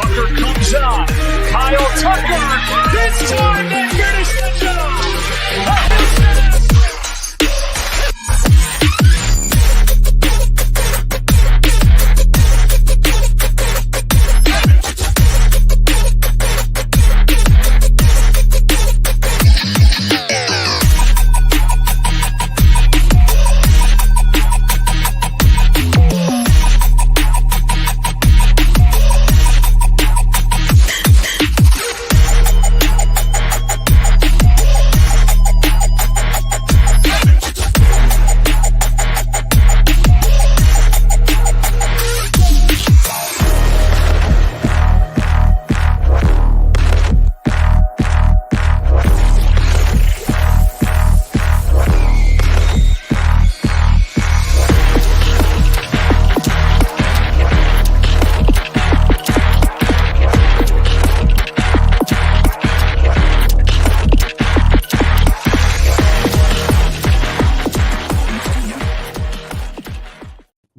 Tucker comes out. Kyle Tucker. This time they finish the job.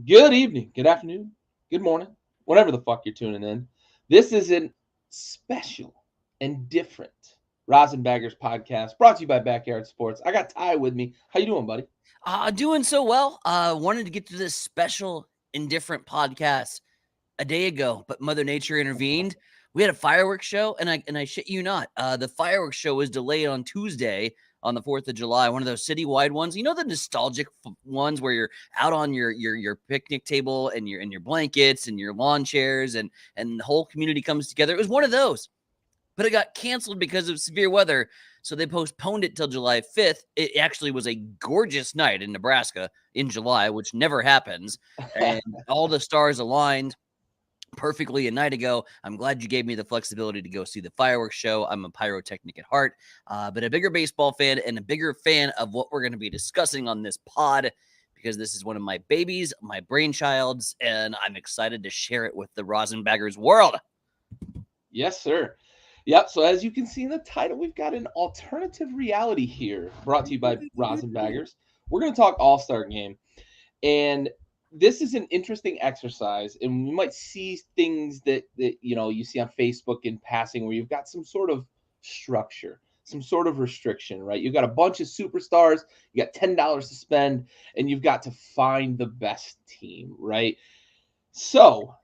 Good evening, good afternoon, good morning, whenever the fuck you're tuning in. This is a special and different Rosinbaggers podcast brought to you by Backyard Sports. I got Ty with me. How you doing, buddy? Doing so well. Wanted to get to this special and different podcast a day ago, but Mother Nature intervened. We had a fireworks show, and I shit you not. The fireworks show was delayed on Tuesday on the 4th of July, one of those citywide ones. You know, the nostalgic ones where you're out on your picnic table and your blankets and your lawn chairs and the whole community comes together. It was one of those, but it got canceled because of severe weather. So they postponed it till July 5th. It actually was a gorgeous night in Nebraska in July, which never happens. And all the stars aligned perfectly a night ago. I'm glad you gave me the flexibility to go see the fireworks show. I'm a pyrotechnic at heart, but a bigger baseball fan and a bigger fan of what we're going to be discussing on this pod, because this is one of my babies, my brainchilds, and I'm excited to share it with the Rosinbaggers world. Yes, sir. Yep, so as you can see in the title, we've got an alternative reality here brought to you by Rosinbaggers. We're going to talk All-Star Game, and this is an interesting exercise, and we might see things that you see on Facebook in passing where you've got some sort of structure, some sort of restriction, right? You've got a bunch of superstars, you got $10 to spend, and you've got to find the best team, right? So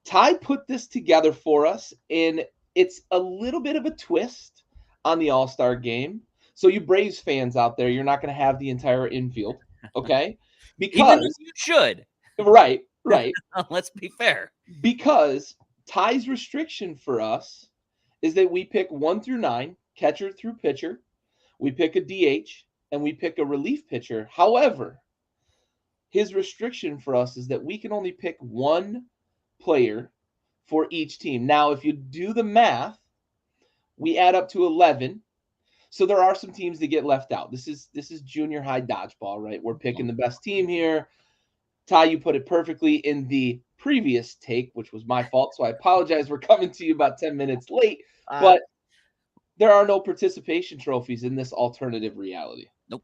Ty put this together for us, and it's a little bit of a twist on the All-Star Game. So you Braves fans out there, you're not going to have the entire infield, okay? Because you should. Right. Let's be fair. Because Ty's restriction for us is that we pick 1 through 9, catcher through pitcher. We pick a DH, and we pick a relief pitcher. However, his restriction for us is that we can only pick one player for each team. Now, if you do the math, we add up to 11. So there are some teams that get left out. This is junior high dodgeball, right? We're picking the best team here. Ty, you put it perfectly in the previous take, which was my fault. So I apologize. We're coming to you about 10 minutes late. But there are no participation trophies in this alternative reality. Nope.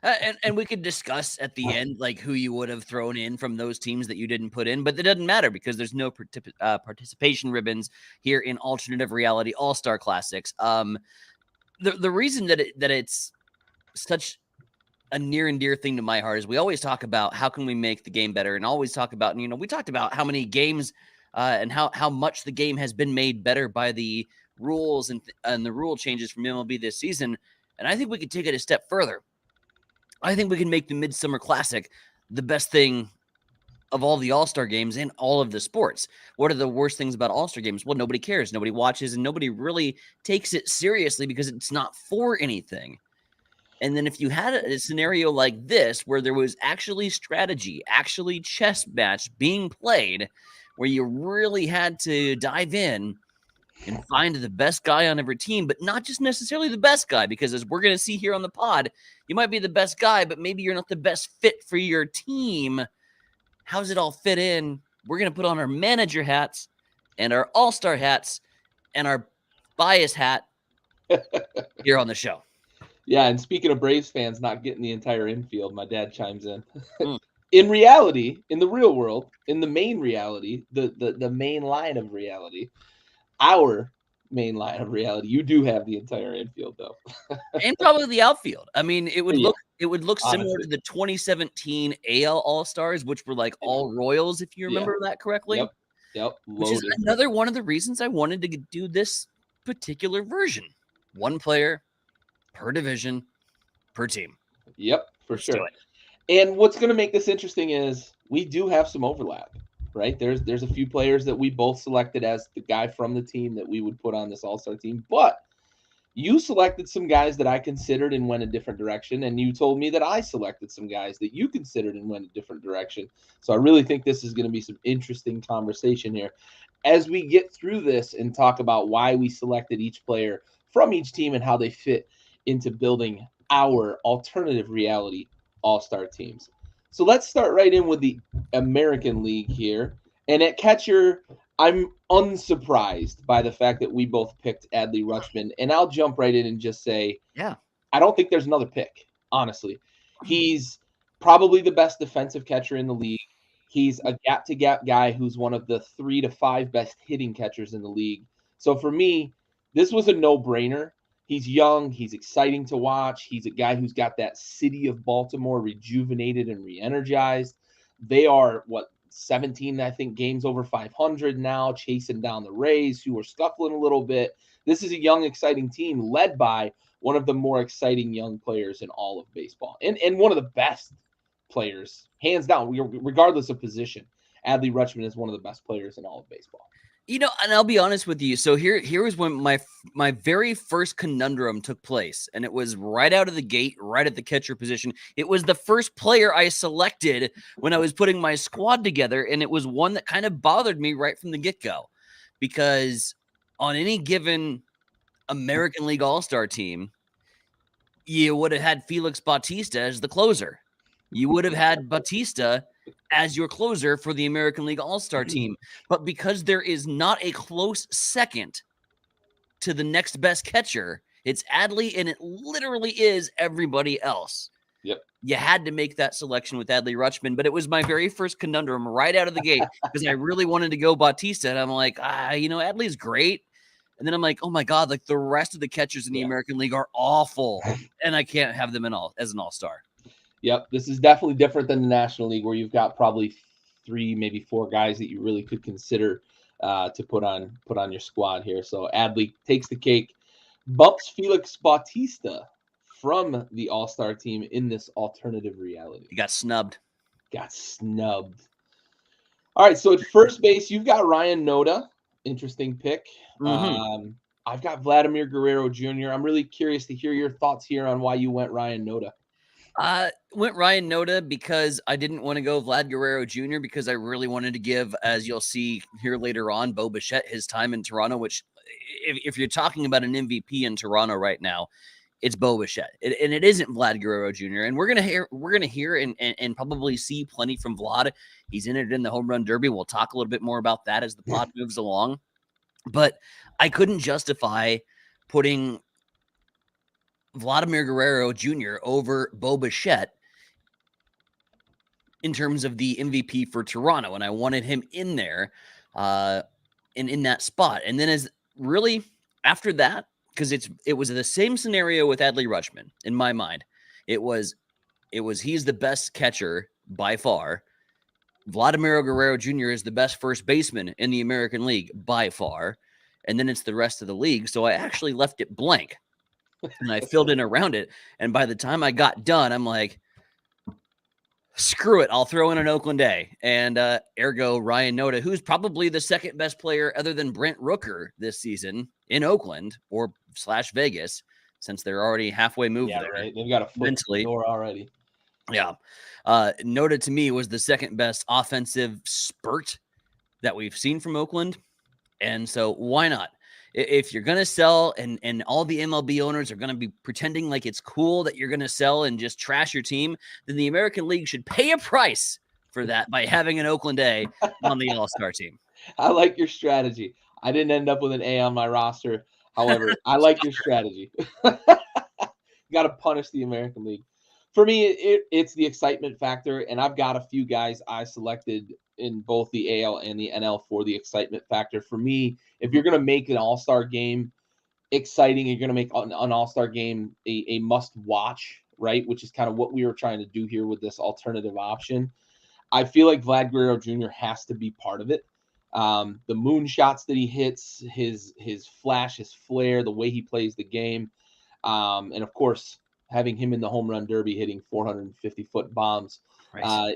And we could discuss at the end, like, who you would have thrown in from those teams that you didn't put in. But it doesn't matter because there's no participation ribbons here in alternative reality All-Star Classics. The reason that it's such a near and dear thing to my heart is we always talk about how can we make the game better, and always talk about, we talked about how many games and how much the game has been made better by the rules and the rule changes from MLB this season. And I think we could take it a step further. I think we can make the Midsummer Classic the best thing of all the All-Star games in all of the sports. What are the worst things about All-Star games? Well, nobody cares, nobody watches, and nobody really takes it seriously because it's not for anything. And then if you had a scenario like this, where there was actually strategy, actually chess match being played, where you really had to dive in and find the best guy on every team, but not just necessarily the best guy, because as we're going to see here on the pod, you might be the best guy, but maybe you're not the best fit for your team. How's it all fit in? We're going to put on our manager hats and our all-star hats and our bias hat here on the show. Yeah, and speaking of Braves fans not getting the entire infield, my dad chimes in. in reality, in the real world, in the main reality, the main line of reality, our main line of reality, you do have the entire infield though. And probably the outfield. I mean, it would Yeah, look similar honestly. to the 2017 AL All-Stars, which were like Yeah. all Royals, if you Yeah. remember that correctly. Yep. Which is Loaded. another one of the reasons I wanted to do this particular version. One player per division per team. Yep, for Let's do sure. it. And what's going to make this interesting is we do have some overlap, right? There's a few players that we both selected as the guy from the team that we would put on this all-star team, but you selected some guys that I considered and went a different direction, and you told me that I selected some guys that you considered and went a different direction. So I really think this is going to be some interesting conversation here as we get through this and talk about why we selected each player from each team and how they fit into building our alternative reality all-star teams. So let's start right in with the American League here. And at catcher, I'm unsurprised by the fact that we both picked Adley Rutschman. And I'll jump right in and just say, Yeah. I don't think there's another pick, honestly. He's probably the best defensive catcher in the league. He's a gap to gap guy who's one of the 3 to 5 best hitting catchers in the league. So for me, this was a no brainer. He's young. He's exciting to watch. He's a guy who's got that city of Baltimore rejuvenated and re energized. They are, 17, I think, games over 500 now, chasing down the Rays, who are scuffling a little bit. This is a young, exciting team led by one of the more exciting young players in all of baseball and one of the best players, hands down, regardless of position. Adley Rutschman is one of the best players in all of baseball. And I'll be honest with you. So here was when my very first conundrum took place, and it was right out of the gate, right at the catcher position. It was the first player I selected when I was putting my squad together, and it was one that kind of bothered me right from the get-go, because on any given American League All-Star team, you would have had Felix Bautista as the closer. You would have had Bautista as your closer for the American League All-Star team. But because there is not a close second to the next best catcher, it's Adley, and it literally is everybody else. Yep. You had to make that selection with Adley Rutschman, but it was my very first conundrum right out of the gate because I really wanted to go Bautista, and I'm like, Adley's great. And then I'm like, oh my God, like the rest of the catchers in the American League are awful, and I can't have them as an all-star. Yep, this is definitely different than the National League, where you've got probably 3, maybe 4 guys that you really could consider to put on your squad here. So Adley takes the cake, bumps Felix Bautista from the All-Star team in this alternative reality. He got snubbed. All right, so at first base, you've got Ryan Noda. Interesting pick. Mm-hmm. I've got Vladimir Guerrero Jr. I'm really curious to hear your thoughts here on why you went Ryan Noda. Went Ryan Noda because I didn't want to go Vlad Guerrero Jr. because I really wanted to give, as you'll see here later on, Bo Bichette his time in Toronto, which if you're talking about an MVP in Toronto right now, it's Bo Bichette. And it isn't Vlad Guerrero Jr. And we're gonna hear and probably see plenty from Vlad. He's entered in the home run derby. We'll talk a little bit more about that as the pod moves along. But I couldn't justify putting Vladimir Guerrero Jr. over Bo Bichette in terms of the MVP for Toronto, and I wanted him in there, in that spot. And then as really after that, because it was the same scenario with Adley Rutschman in my mind. It was he's the best catcher by far. Vladimir Guerrero Jr. is the best first baseman in the American League by far, and then it's the rest of the league. So I actually left it blank. And I filled in around it. And by the time I got done, I'm like, screw it. I'll throw in an Oakland A. And ergo Ryan Noda, who's probably the second best player other than Brent Rooker this season in Oakland or / Vegas, since they're already halfway moved there. Right. They've got a foot mentally door already. Yeah. Noda to me was the second best offensive spurt that we've seen from Oakland. And so why not? If you're going to sell and all the MLB owners are going to be pretending like it's cool that you're going to sell and just trash your team, then the American League should pay a price for that by having an Oakland A on the All-Star team. I like your strategy. I didn't end up with an A on my roster. However, I like your strategy. Got to punish the American League. For me, it's the excitement factor, and I've got a few guys I selected in both the AL and the NL for the excitement factor. For me, if you're going to make an all-star game exciting, you're going to make an all-star game a must-watch, right? Which is kind of what we were trying to do here with this alternative option. I feel like Vlad Guerrero Jr. has to be part of it. The moon shots that he hits, his flash, his flair, the way he plays the game, and of course, having him in the home run derby hitting 450-foot bombs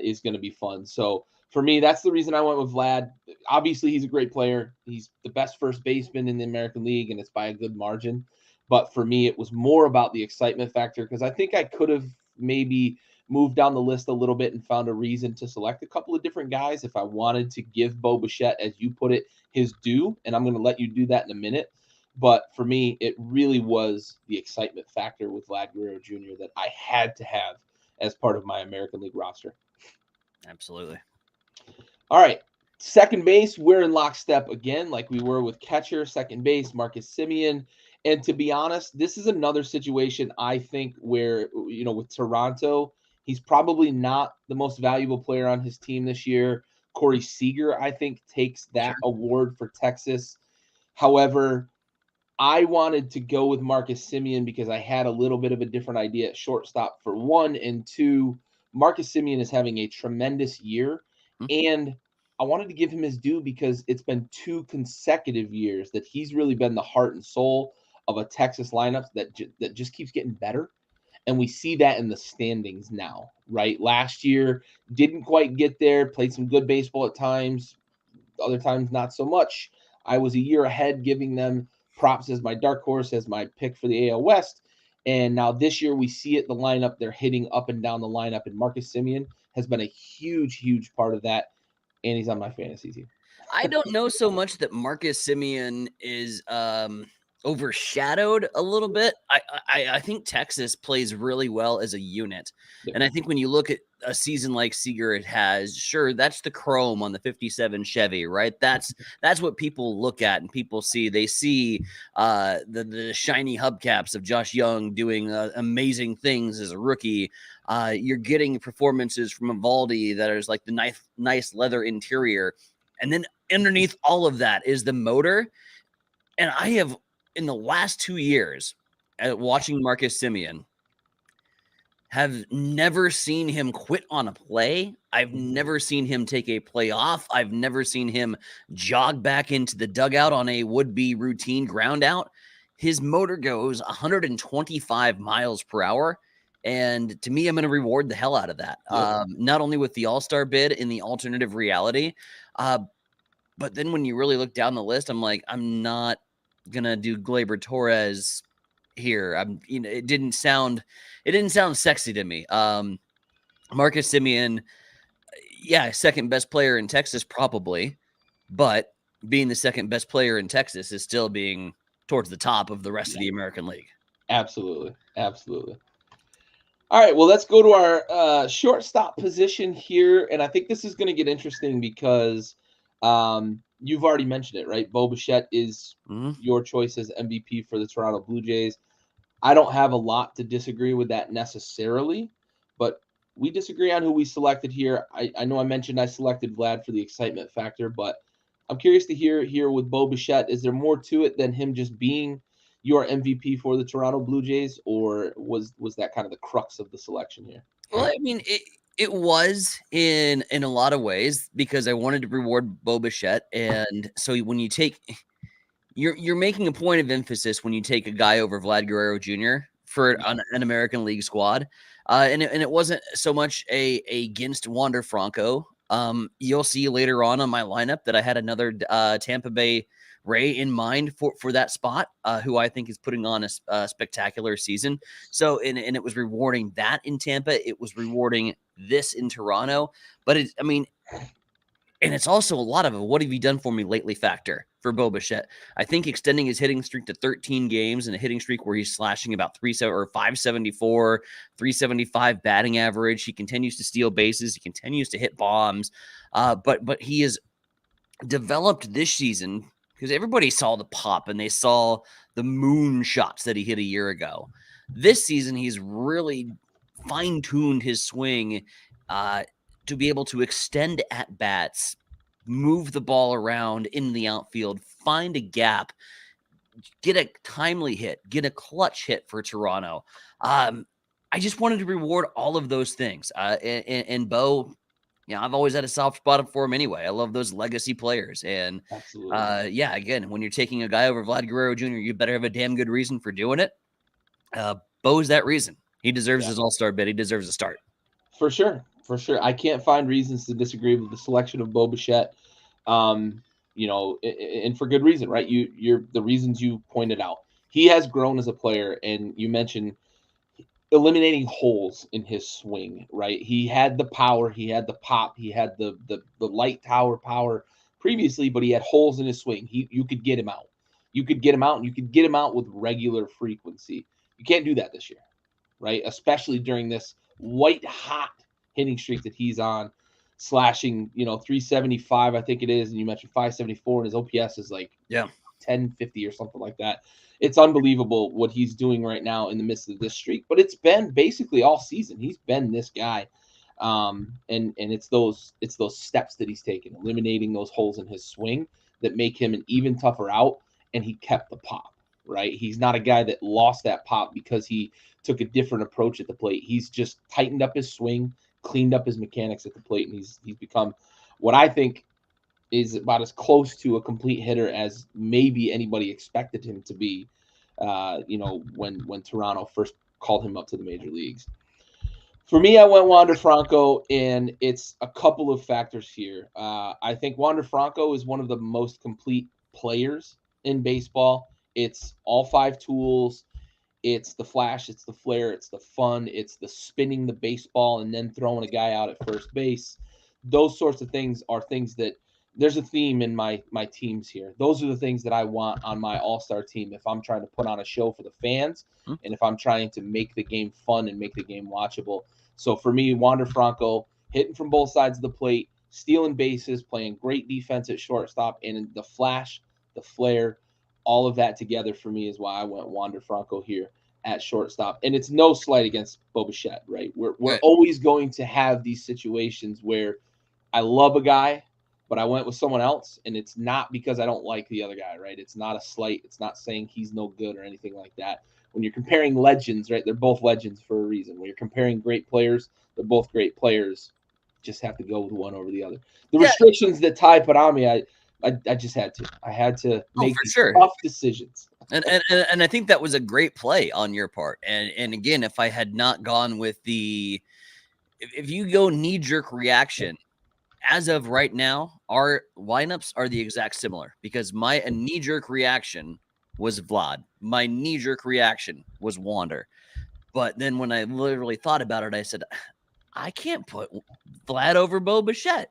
is going to be fun. So for me, that's the reason I went with Vlad. Obviously, he's a great player. He's the best first baseman in the American League, and it's by a good margin. But for me, it was more about the excitement factor because I think I could have maybe moved down the list a little bit and found a reason to select a couple of different guys if I wanted to give Bo Bichette, as you put it, his due. And I'm going to let you do that in a minute. But for me, it really was the excitement factor with Vlad Guerrero Jr. that I had to have as part of my American League roster. Absolutely. All right. Second base, we're in lockstep again, like we were with catcher. Second base, Marcus Semien. And to be honest, this is another situation I think where, with Toronto, he's probably not the most valuable player on his team this year. Corey Seager, I think, takes that award for Texas. However, I wanted to go with Marcus Semien because I had a little bit of a different idea at shortstop for one, and two, Marcus Semien is having a tremendous year, and I wanted to give him his due because it's been 2 consecutive years that he's really been the heart and soul of a Texas lineup that just keeps getting better, and we see that in the standings now, right? Last year, didn't quite get there, played some good baseball at times, other times not so much. I was a year ahead, giving them props as my dark horse, as my pick for the AL West. And now this year we see it, the lineup, they're hitting up and down the lineup. And Marcus Semien has been a huge, huge part of that. And he's on my fantasy team. I don't know so much that Marcus Semien is overshadowed a little bit. I think Texas plays really well as a unit. Yep. And I think when you look at a season like Seager has, sure, that's the chrome on the 57 Chevy, right? That's what people look at and people see. They see the shiny hubcaps of Josh Young doing amazing things as a rookie. You're getting performances from Evaldi that is like the nice leather interior. And then underneath all of that is the motor. And I have, in the last 2 years, watching Marcus Semien, have never seen him quit on a play. I've never seen him take a play off. I've never seen him jog back into the dugout on a would-be routine ground out. His motor goes 125 miles per hour. And to me, I'm going to reward the hell out of that. Yep. Not only with the All-Star bid in the alternative reality, but then when you really look down the list, I'm like, I'm not going to do Gleyber Torres here. It didn't sound sexy to me. Marcus Semien, second best player in Texas probably, but being the second best player in Texas is still being towards the top of the rest of the American League. Absolutely. All right, well, let's go to our shortstop position here, and I think this is going to get interesting because you've already mentioned it, right? Bo Bichette is your choice as MVP for the Toronto Blue Jays. I don't have a lot to disagree with that necessarily, but we disagree on who we selected here. I know I mentioned I selected Vlad for the excitement factor, but I'm curious to hear here with Bo Bichette, is there more to it than him just being your MVP for the Toronto Blue Jays, or was that kind of the crux of the selection here? Well, I mean, it was in a lot of ways because I wanted to reward Bo Bichette, and so when you take, you're making a point of emphasis when you take a guy over Vlad Guerrero Jr. for an American League squad, and it wasn't so much against Wander Franco. You'll see later on my lineup that I had another Tampa Bay Ray in mind for that spot, who I think is putting on a spectacular season. So, and it was rewarding that in Tampa. It was rewarding this in Toronto. But and it's also a lot of a what have you done for me lately factor for Bo Bichette. I think extending his hitting streak to 13 games and a hitting streak where he's slashing about 574, 375 batting average. He continues to steal bases. He continues to hit bombs. But he has developed this season because everybody saw the pop and they saw the moon shots that he hit a year ago. This season, he's really fine-tuned his swing to be able to extend at bats, move the ball around in the outfield, find a gap, get a timely hit, get a clutch hit for Toronto. I just wanted to reward all of those things. And Bo, I've always had a soft spot for him anyway. I love those legacy players. And Absolutely. again, when you're taking a guy over Vlad Guerrero Jr., you better have a damn good reason for doing it. Bo's that reason. He deserves his all-star bid. He deserves a start. For sure. I can't find reasons to disagree with the selection of Bo Bichette. And for good reason, right? You're the reasons you pointed out. He has grown as a player, and you mentioned eliminating holes in his swing, right? He had the power, he had the pop, he had the light tower power previously, but he had holes in his swing. You could get him out. You could get him out, and you could get him out with regular frequency. You can't do that this year, right? Especially during this white hot hitting streak that he's on, slashing, 375, I think it is, and you mentioned 574, and his OPS is like 1050 or something like that. It's unbelievable what he's doing right now in the midst of this streak, but it's been basically all season. He's been this guy. And it's those steps that he's taken, eliminating those holes in his swing that make him an even tougher out. And he kept the pop, right? He's not a guy that lost that pop because he took a different approach at the plate. He's just tightened up his swing, cleaned up his mechanics at the plate, and he's become what I think is about as close to a complete hitter as maybe anybody expected him to be, when Toronto first called him up to the major leagues. For me, I went Wander Franco, and it's a couple of factors here. I think Wander Franco is one of the most complete players in baseball. It's all five tools. It's the flash, it's the flare, it's the fun, it's the spinning the baseball and then throwing a guy out at first base. Those sorts of things are things that there's a theme in my teams here. Those are the things that I want on my all-star team if I'm trying to put on a show for the fans and if I'm trying to make the game fun and make the game watchable. So for me, Wander Franco, hitting from both sides of the plate, stealing bases, playing great defense at shortstop, and the flash, the flare, all of that together for me is why I went Wander Franco here at shortstop. And it's no slight against Bo Bichette, right? We're always going to have these situations where I love a guy, but I went with someone else, and it's not because I don't like the other guy, right? It's not a slight. It's not saying he's no good or anything like that. When you're comparing legends, right, they're both legends for a reason. When you're comparing great players, they're both great players. Just have to go with one over the other. The restrictions that Ty put on me, I just had to. I had to make tough decisions. And I think that was a great play on your part. And again, if I had not gone with if you go knee-jerk reaction, as of right now, our lineups are the exact similar because my knee-jerk reaction was Vlad. My knee-jerk reaction was Wander. But then when I literally thought about it, I said, I can't put Vlad over Bo Bichette.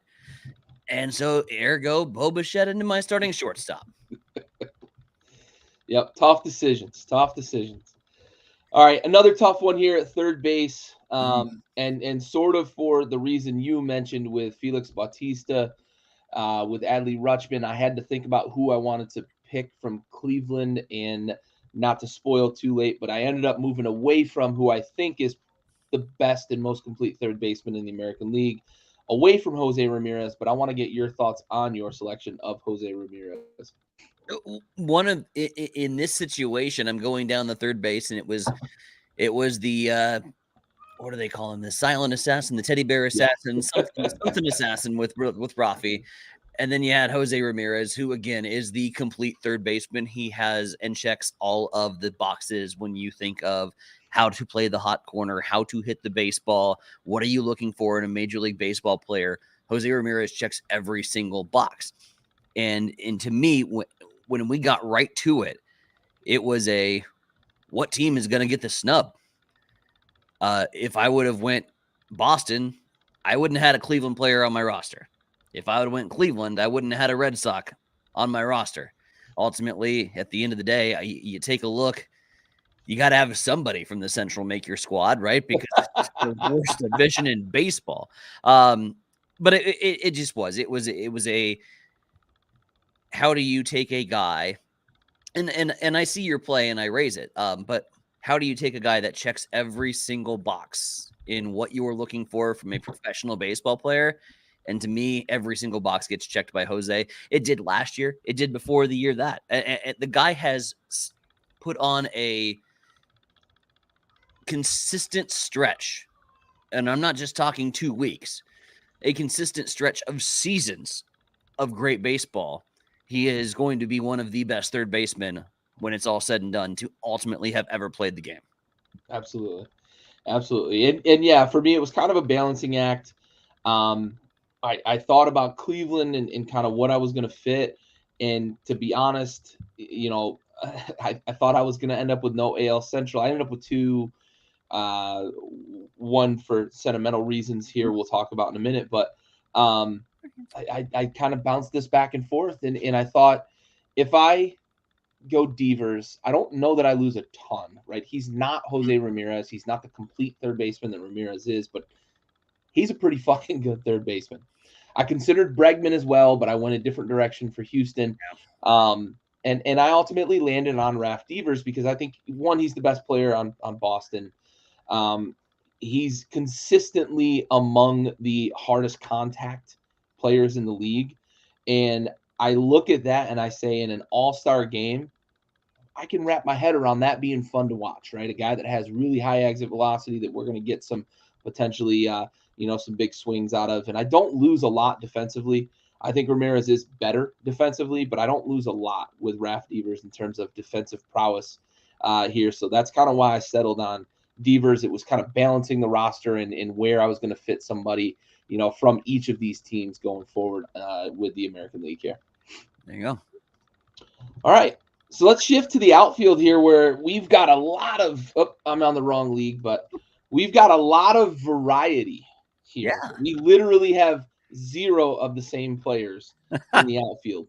And so, ergo, Bo Bichette into my starting shortstop. Yep, tough decisions. All right, another tough one here at third base, and sort of for the reason you mentioned with Felix Bautista, with Adley Rutschman, I had to think about who I wanted to pick from Cleveland and not to spoil too late, but I ended up moving away from who I think is the best and most complete third baseman in the American League, away from Jose Ramirez, but I want to get your thoughts on your selection of Jose Ramirez. In this situation, I'm going down the third base, and it was the what do they call him? The silent assassin, the teddy bear assassin, something assassin with Rafi. And then you had Jose Ramirez, who again is the complete third baseman. He has and checks all of the boxes when you think of how to play the hot corner, how to hit the baseball. What are you looking for in a Major League Baseball player? Jose Ramirez checks every single box. And to me, when we got right to it, it was what team is going to get the snub? If I would have went Boston, I wouldn't have had a Cleveland player on my roster. If I would have went Cleveland, I wouldn't have had a Red Sox on my roster. Ultimately, at the end of the day, you take a look, you got to have somebody from the Central make your squad, right? Because it's the worst division in baseball. But it just was. It was a how do you take a guy, and I see your play and I raise it, but how do you take a guy that checks every single box in what you were looking for from a professional baseball player. And to me, every single box gets checked by Jose. It did last year. It did before the year that. And the guy has put on a consistent stretch. And I'm not just talking 2 weeks, a consistent stretch of seasons of great baseball. He is going to be one of the best third basemen when it's all said and done to ultimately have ever played the game. Absolutely. And yeah, for me, it was kind of a balancing act. I thought about Cleveland and kind of what I was going to fit. And to be honest, I thought I was going to end up with no AL Central. I ended up with two, one for sentimental reasons here we'll talk about in a minute. But I kind of bounced this back and forth. And I thought if I go Devers, I don't know that I lose a ton, right? He's not Jose Ramirez. He's not the complete third baseman that Ramirez is, but he's a pretty fucking good third baseman. I considered Bregman as well, but I went a different direction for Houston. And I ultimately landed on Raf Devers because I think, one, he's the best player on Boston. He's consistently among the hardest contact players in the league. And I look at that and I say, in an all-star game, I can wrap my head around that being fun to watch, right? A guy that has really high exit velocity that we're going to get some potentially, some big swings out of. And I don't lose a lot defensively. I think Ramirez is better defensively, but I don't lose a lot with Raf Devers in terms of defensive prowess here. So that's kind of why I settled on Devers. It was kind of balancing the roster and where I was going to fit somebody, from each of these teams going forward with the American League here. There you go. All right. So let's shift to the outfield here where we've got a lot of I'm on the wrong league, but we've got a lot of variety here. Yeah. We literally have 0 of the same players in the outfield.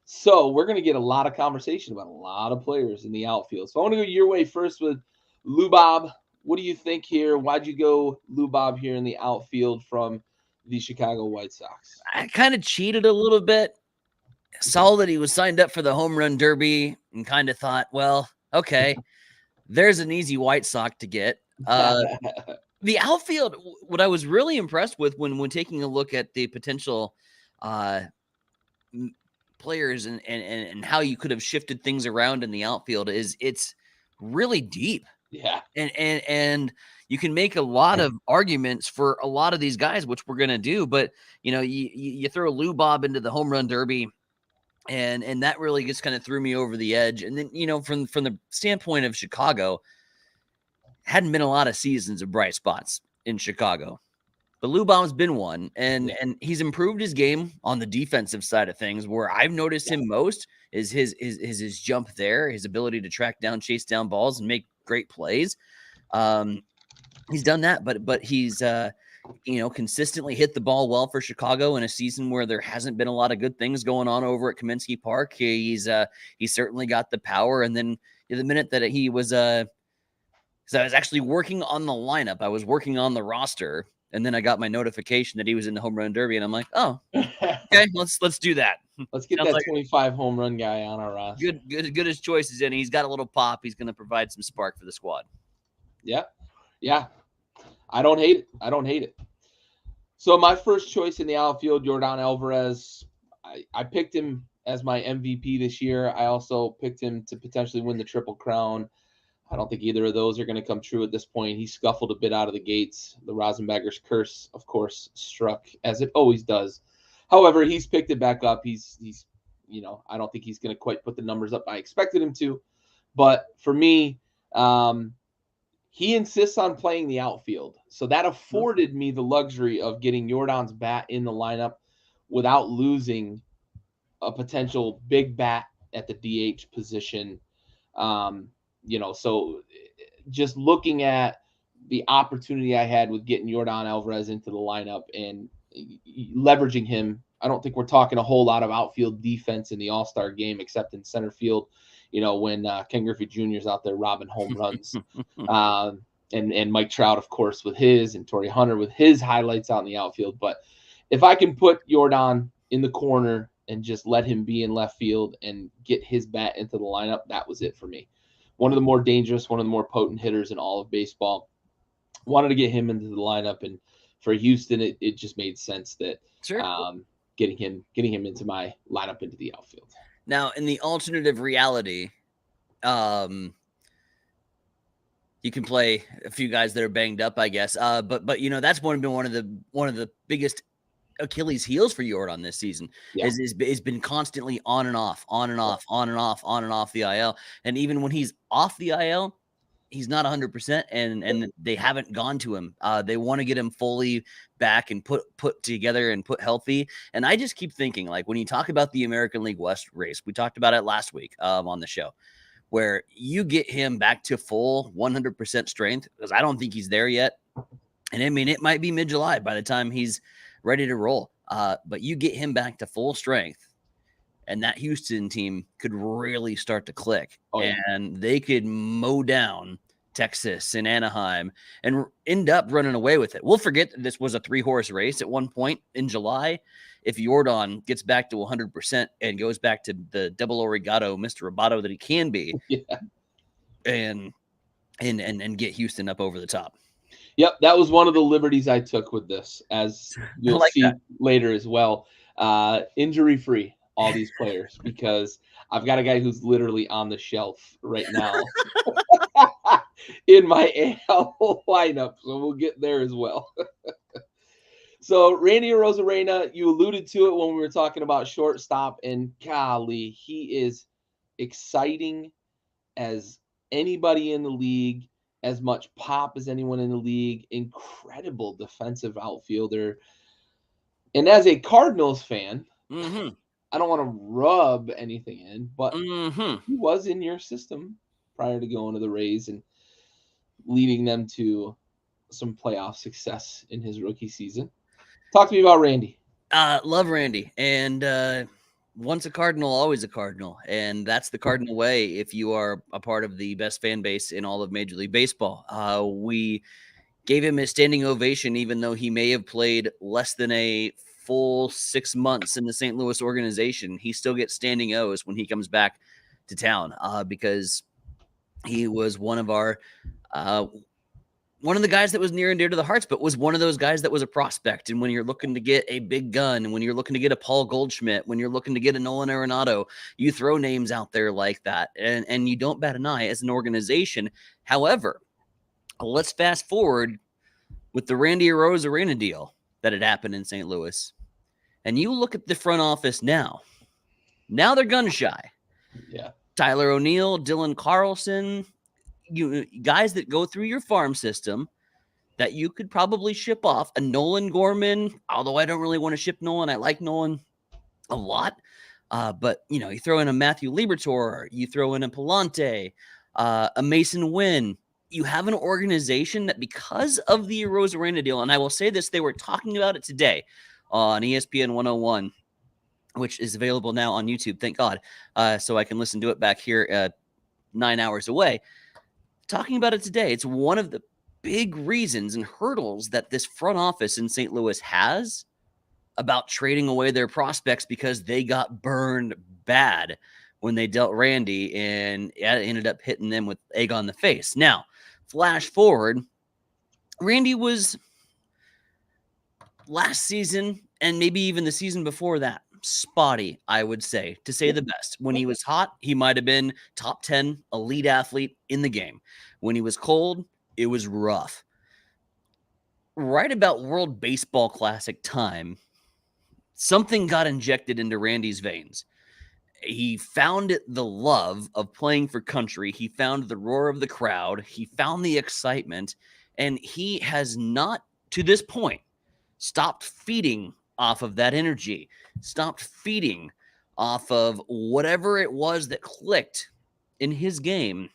So we're going to get a lot of conversation about a lot of players in the outfield. So I want to go your way first with Lou Bob. What do you think here? Why'd you go Lou Bob here in the outfield from the Chicago White Sox? I kind of cheated a little bit. Saw that he was signed up for the home run derby and kind of thought, well, okay, there's an easy White Sox to get. The outfield, what I was really impressed with when taking a look at the potential players and how you could have shifted things around in the outfield is it's really deep. Yeah. And you can make a lot of arguments for a lot of these guys, which we're going to do. But, you throw Lou Bob into the home run derby, and that really just kind of threw me over the edge. And then, from the standpoint of Chicago, hadn't been a lot of seasons of bright spots in Chicago. But Lou Bob's been one, and he's improved his game on the defensive side of things. Where I've noticed him most is his jump there, his ability to track down, chase down balls, and make great plays. He's done that, but he's consistently hit the ball well for Chicago in a season where there hasn't been a lot of good things going on over at Kaminsky Park. He's certainly got the power. And then the minute that he was so I was actually working on the lineup, I was working on the roster, and then I got my notification that he was in the home run derby, and I'm like, oh, okay, let's do that. Let's get that 25 home run guy on our roster. Good as choices in. He's got a little pop. He's going to provide some spark for the squad. Yeah. I don't hate it. So my first choice in the outfield, Yordan Alvarez. I picked him as my MVP this year. I also picked him to potentially win the Triple Crown. I don't think either of those are going to come true at this point. He scuffled a bit out of the gates. The Rosinbaggers curse, of course, struck, as it always does. However, he's picked it back up. He's I don't think he's going to quite put the numbers up I expected him to. But for me, he insists on playing the outfield. So that afforded me the luxury of getting Yordan's bat in the lineup without losing a potential big bat at the DH position. So just looking at the opportunity I had with getting Yordan Alvarez into the lineup and leveraging him, I don't think we're talking a whole lot of outfield defense in the All-Star game, except in center field, when Ken Griffey Jr. is out there robbing home runs. And Mike Trout, of course, with his, and Torrey Hunter with his highlights out in the outfield. But if I can put Yordan in the corner and just let him be in left field and get his bat into the lineup, that was it for me. One of the more dangerous, one of the more potent hitters in all of baseball. wanted to get him into the lineup, and for Houston, it just made sense that Sure. getting him into my lineup into the outfield. Now, in the alternative reality, you can play a few guys that are banged up, I guess. But that's been one of the biggest Achilles heels for Jordan this season. Yeah. Is been constantly on and off the IL, and even when he's off the IL, he's not 100%, and they haven't gone to him. They want to get him fully back and put together and put healthy. And I just keep thinking, like, when you talk about the American League West race, we talked about it last week on the show, where you get him back to full 100% strength, because I don't think he's there yet. And I mean, it might be mid-July by the time he's ready to roll. But you get him back to full strength, and that Houston team could really start to click. Oh, yeah. And they could mow down Texas and Anaheim and end up running away with it. We'll forget that this was a 3-horse race at one point in July. If Jordan gets back to 100% and goes back to the double oregano, Mr. Roboto that he can be, and get Houston up over the top. Yep, that was one of the liberties I took with this, as you'll see later as well. Injury-free, all these players, because I've got a guy who's literally on the shelf right now in my AL lineup, so we'll get there as well. So Randy Arozarena, you alluded to it when we were talking about shortstop, and golly, he is exciting as anybody in the league, as much pop as anyone in the league, incredible defensive outfielder. And as a Cardinals fan, I don't want to rub anything in, but he was in your system prior to going to the Rays and leading them to some playoff success in his rookie season. Talk to me about Randy. Love Randy. And once a Cardinal, always a Cardinal. And that's the Cardinal way if you are a part of the best fan base in all of Major League Baseball. We gave him a standing ovation, even though he may have played less than a full 6 months in the St. Louis organization. He still gets standing O's when he comes back to town because he was one of our one of the guys that was near and dear to the hearts, but was one of those guys that was a prospect. And when you're looking to get a big gun, and when you're looking to get a Paul Goldschmidt, when you're looking to get a Nolan Arenado, you throw names out there like that, and you don't bat an eye as an organization. However, let's fast forward with the Randy Arozarena deal that had happened in St. Louis. And you look at the front office now. Now they're gun shy. Yeah. Tyler O'Neill, Dylan Carlson, you guys that go through your farm system that you could probably ship off. A Nolan Gorman, although I don't really want to ship Nolan. I like Nolan a lot. But, you throw in a Matthew Liberatore, you throw in a Palante, a Mason Wynn. You have an organization that, because of the Arozarena deal, and I will say this, they were talking about it today on ESPN 101, which is available now on YouTube, thank God, so I can listen to it back here 9 hours away. Talking about it today, it's one of the big reasons and hurdles that this front office in St. Louis has about trading away their prospects, because they got burned bad when they dealt Randy, and it ended up hitting them with egg on the face. Now, flash forward, Randy was last season, and maybe even the season before that, spotty, I would say, to say the best. When he was hot, he might have been top 10 elite athlete in the game. When he was cold, it was rough. Right about World Baseball Classic time, something got injected into Randy's veins. He found the love of playing for country. He found the roar of the crowd. He found the excitement, and he has not, to this point, stopped feeding off of that energy, stopped feeding off of whatever it was that clicked in his game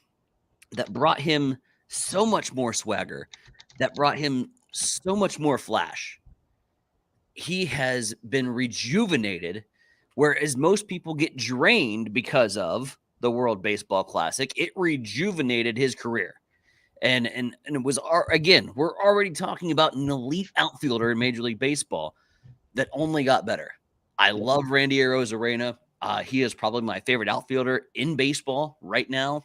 that brought him so much more swagger, that brought him so much more flash. He has been rejuvenated, whereas most people get drained because of the World Baseball Classic. It rejuvenated his career. And it was, again, we're already talking about an elite outfielder in Major League Baseball that only got better. I love Randy Arozarena. He is probably my favorite outfielder in baseball right now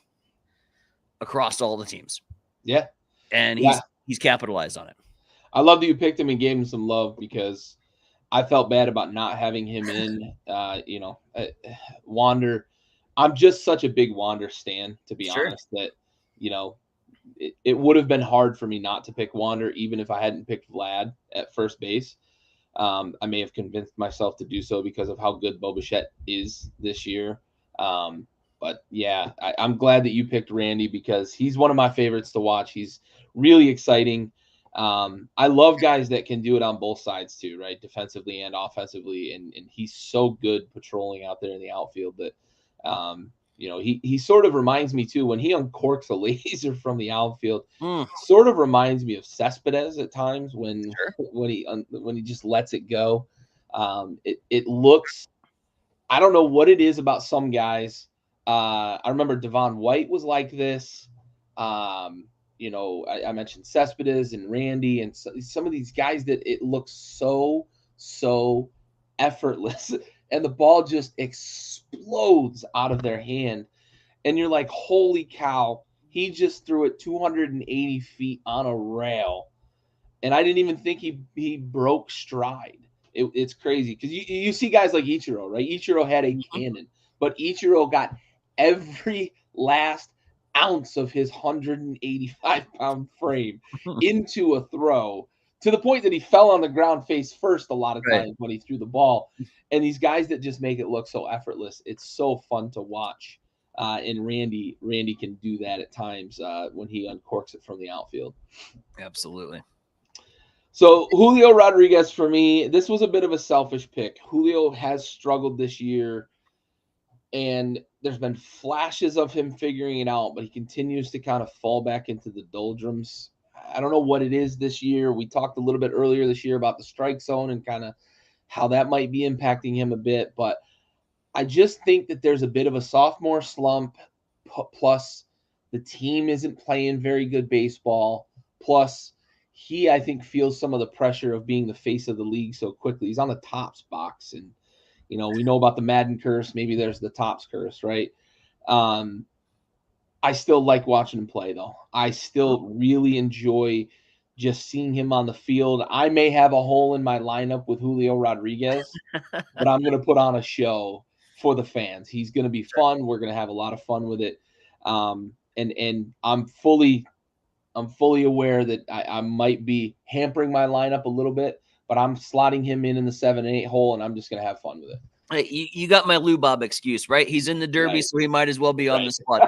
across all the teams. Yeah. And he's capitalized on it. I love that you picked him and gave him some love because I felt bad about not having him in. Wander. I'm just such a big Wander stan, to be Sure. honest, that it would have been hard for me not to pick Wander, even if I hadn't picked Vlad at first base. I may have convinced myself to do so because of how good Bo Bichette is this year. But yeah, I'm glad that you picked Randy because he's one of my favorites to watch. He's really exciting. I love guys that can do it on both sides too, right? Defensively and offensively. And he's so good patrolling out there in the outfield that, he sort of reminds me too, when he uncorks a laser from the outfield, sort of reminds me of Cespedes at times when he just lets it go. It looks, I don't know what it is about some guys. I remember Devon White was like this. I mentioned Cespedes and Randy and some of these guys that it looks so effortless and the ball just explodes out of their hand. And you're like, holy cow, he just threw it 280 feet on a rail. And I didn't even think he broke stride. It's crazy because you see guys like Ichiro, right? Ichiro had a cannon, but Ichiro got every last ounce of his 185-pound frame into a throw to the point that he fell on the ground face first a lot of times when he threw the ball. And these guys that just make it look so effortless, it's so fun to watch. And Randy can do that at times when he uncorks it from the outfield. Absolutely. So Julio Rodriguez for me, this was a bit of a selfish pick. Julio has struggled this year, and there's been flashes of him figuring it out, but he continues to kind of fall back into the doldrums. I don't know what it is this year. We talked a little bit earlier this year about the strike zone and kind of how that might be impacting him a bit, but I just think that there's a bit of a sophomore slump, plus the team isn't playing very good baseball, plus he, I think, feels some of the pressure of being the face of the league so quickly. He's on the Topps box, and we know about the Madden curse. Maybe there's the Topps curse, right? I still like watching him play, though. I still really enjoy just seeing him on the field. I may have a hole in my lineup with Julio Rodriguez, but I'm going to put on a show for the fans. He's going to be fun. We're going to have a lot of fun with it. And I'm fully aware that I might be hampering my lineup a little bit, but I'm slotting him in the 7 and 8 hole, and I'm just going to have fun with it. Hey, you got my Lou Bob excuse, right? He's in the Derby, Right. so he might as well be on the squad.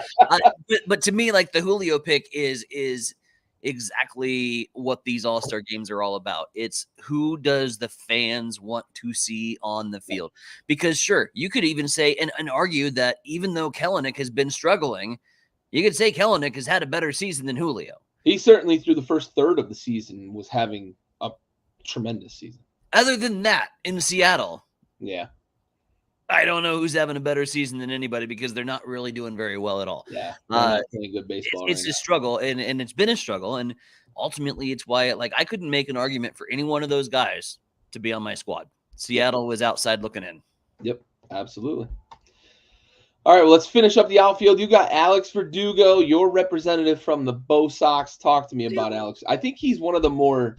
But to me, like, the Julio pick is exactly what these All-Star games are all about. It's who does the fans want to see on the field? Because sure, you could even say and argue that even though Kelenic has been struggling, you could say Kelenic has had a better season than Julio. He certainly, through the first third of the season, was having a tremendous season. Other than that, in Seattle, yeah, I don't know who's having a better season than anybody because they're not really doing very well at all. Yeah, not playing good baseball. It's a struggle, and it's been a struggle, and ultimately it's why I couldn't make an argument for any one of those guys to be on my squad. Seattle was outside looking in. Yep, absolutely. All right, well, let's finish up the outfield. You got Alex Verdugo, your representative from the Bo Sox. Talk to me about Alex. I think he's one of the more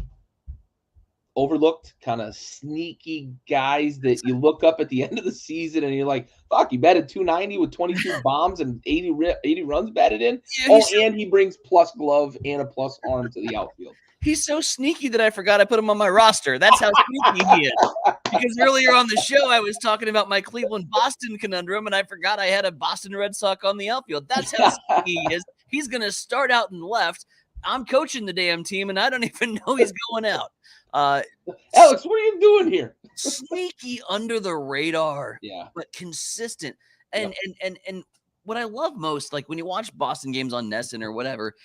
overlooked, kind of sneaky guys that you look up at the end of the season and you're like, fuck, he batted 290 with 22 bombs and 80 runs batted in. Yeah, and he brings plus glove and a plus arm to the outfield. He's so sneaky that I forgot I put him on my roster. That's how sneaky he is. Because earlier on the show, I was talking about my Cleveland-Boston conundrum, and I forgot I had a Boston Red Sox on the outfield. That's how sneaky he is. He's going to start out in left. I'm coaching the damn team, and I don't even know he's going out. Alex, what are you doing here? Sneaky under the radar, yeah, but consistent. And what I love most, like when you watch Boston games on Nesson or whatever,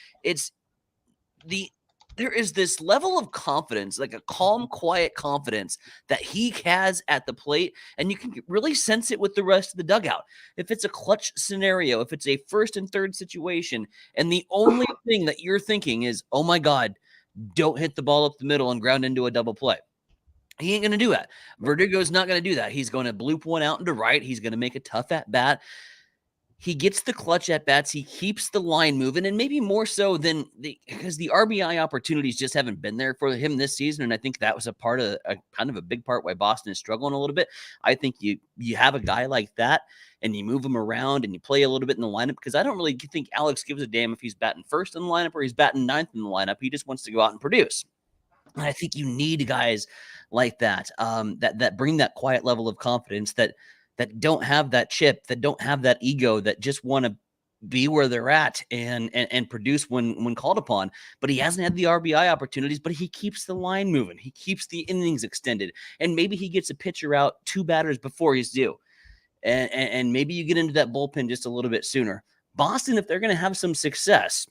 there is this level of confidence, like a calm, quiet confidence that he has at the plate, and you can really sense it with the rest of the dugout. If it's a clutch scenario, if it's a first and third situation, and the only thing that you're thinking is, oh my God, don't hit the ball up the middle and ground into a double play. He ain't going to do that. Verdugo's not going to do that. He's going to bloop one out into right. He's going to make a tough at bat. he gets the clutch at bats. He keeps the line moving, and maybe more so than because the RBI opportunities just haven't been there for him this season. And I think that was a part of a kind of a big part why Boston is struggling a little bit. I think you have a guy like that, and you move him around and you play a little bit in the lineup, because I don't really think Alex gives a damn if he's batting first in the lineup or he's batting ninth in the lineup. He just wants to go out and produce. And I think you need guys like that, that bring that quiet level of confidence, that don't have that chip, that don't have that ego, that just want to be where they're at and produce when called upon. But he hasn't had the RBI opportunities, but he keeps the line moving. He keeps the innings extended. And maybe he gets a pitcher out 2 batters before he's due. And maybe you get into that bullpen just a little bit sooner. Boston, if they're going to have some success,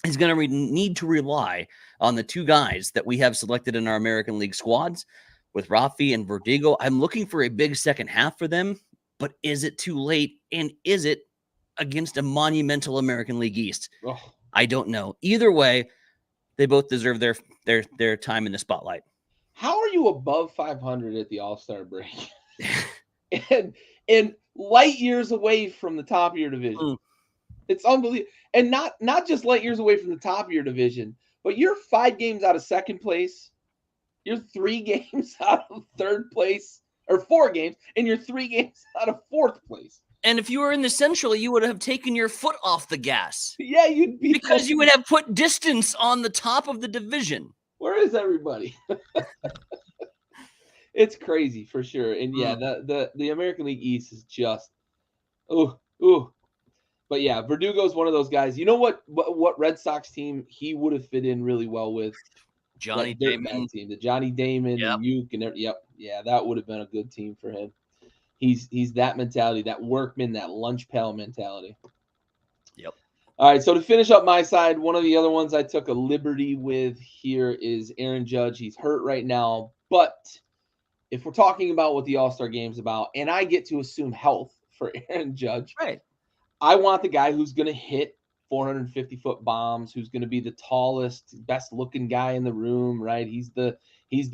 is going to need to rely on the 2 guys that we have selected in our American League squads with Rafi and Verdugo. I'm looking for a big second half for them, but is it too late? And is it against a monumental American League East? Oh. I don't know. Either way, they both deserve their time in the spotlight. How are you above 500 at the All-Star break? and light years away from the top of your division. It's unbelievable. And not just light years away from the top of your division, but you're 5 games out of second place. You're 3 games out of third place, or 4 games, and you're 3 games out of fourth place. And if you were in the Central, you would have taken your foot off the gas. Yeah, you'd be, because you would have put distance on the top of the division. Where is everybody? It's crazy for sure. And yeah, the American League East is just ooh. But yeah, Verdugo is one of those guys. You know what Red Sox team he would have fit in really well with? Johnny Damon team, the Johnny Damon and Uke and that would have been a good team for him. He's that mentality, that workman, that lunch pail mentality. Yep. All right, so to finish up my side, one of the other ones I took a liberty with here is Aaron Judge. He's hurt right now, but if we're talking about what the All-Star Game's about, and I get to assume health for Aaron Judge, right? I want the guy who's going to hit 450-foot bombs, who's going to be the tallest, best-looking guy in the room, right? He's the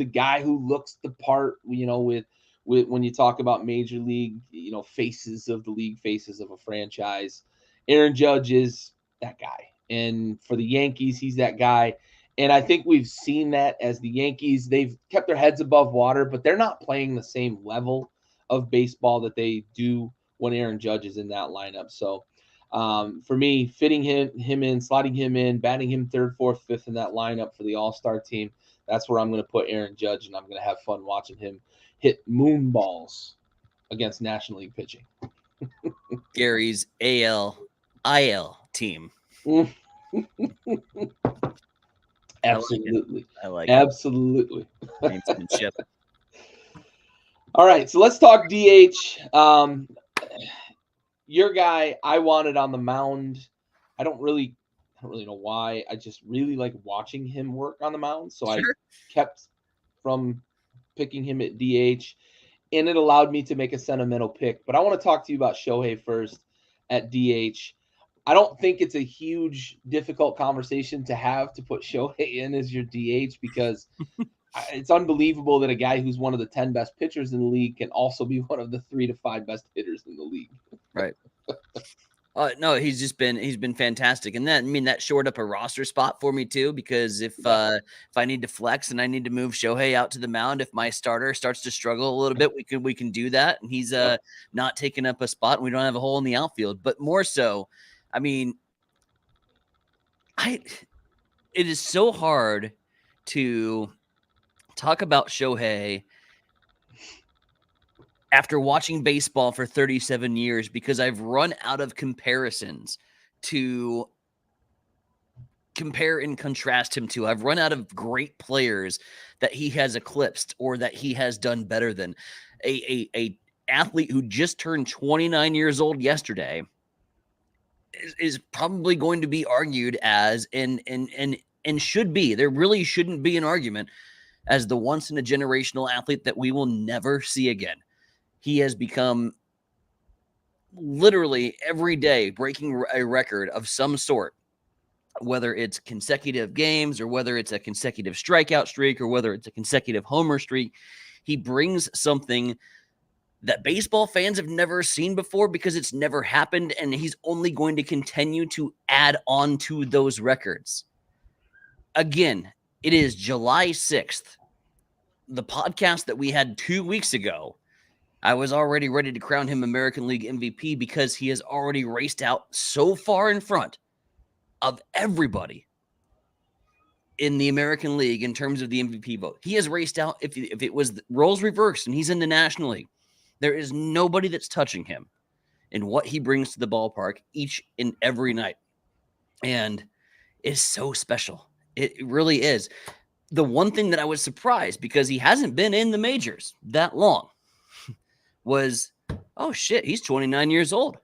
guy who looks the part, with when you talk about major league, faces of the league, faces of a franchise. Aaron Judge is that guy. And for the Yankees, he's that guy. And I think we've seen that as the Yankees, they've kept their heads above water, but they're not playing the same level of baseball that they do when Aaron Judge is in that lineup. So for me, fitting him in, slotting him in, batting him 3rd, 4th, 5th in that lineup for the All-Star team, that's where I'm going to put Aaron Judge, and I'm going to have fun watching him hit moon balls against National League pitching. Gary's AL-IL team. Absolutely. I like absolutely. Gamesmanship. All right, so let's talk DH. Your guy I wanted on the mound. I don't really know why. I just really like watching him work on the mound, so I kept from picking him at DH, and it allowed me to make a sentimental pick. But I want to talk to you about Shohei first at DH. I don't think it's a huge, difficult conversation to have to put Shohei in as your DH, because it's unbelievable that a guy who's one of the 10 best pitchers in the league can also be one of the 3 to 5 best hitters in the league. Right. No, he's been fantastic. And that shored up a roster spot for me too, because if I need to flex and I need to move Shohei out to the mound, if my starter starts to struggle a little bit, we can do that. And he's not taking up a spot, and we don't have a hole in the outfield. But more so, I mean, it is so hard to talk about Shohei after watching baseball for 37 years, because I've run out of comparisons to compare and contrast him to. I've run out of great players that he has eclipsed or that he has done better than. A athlete who just turned 29 years old yesterday is probably going to be argued as and should be. There really shouldn't be an argument as the once in a generational athlete that we will never see again. He has become literally every day breaking a record of some sort, whether it's consecutive games or whether it's a consecutive strikeout streak or whether it's a consecutive homer streak. He brings something that baseball fans have never seen before because it's never happened, and he's only going to continue to add on to those records. Again, it is July 6th. The podcast that we had 2 weeks ago, I was already ready to crown him American League MVP because he has already raced out so far in front of everybody in the American League in terms of the MVP vote. He has raced out, if it was roles reversed and he's in the National League, there is nobody that's touching him in what he brings to the ballpark each and every night. And it's so special. It really is. The one thing that I was surprised, because he hasn't been in the majors that long, was, oh shit, he's 29 years old.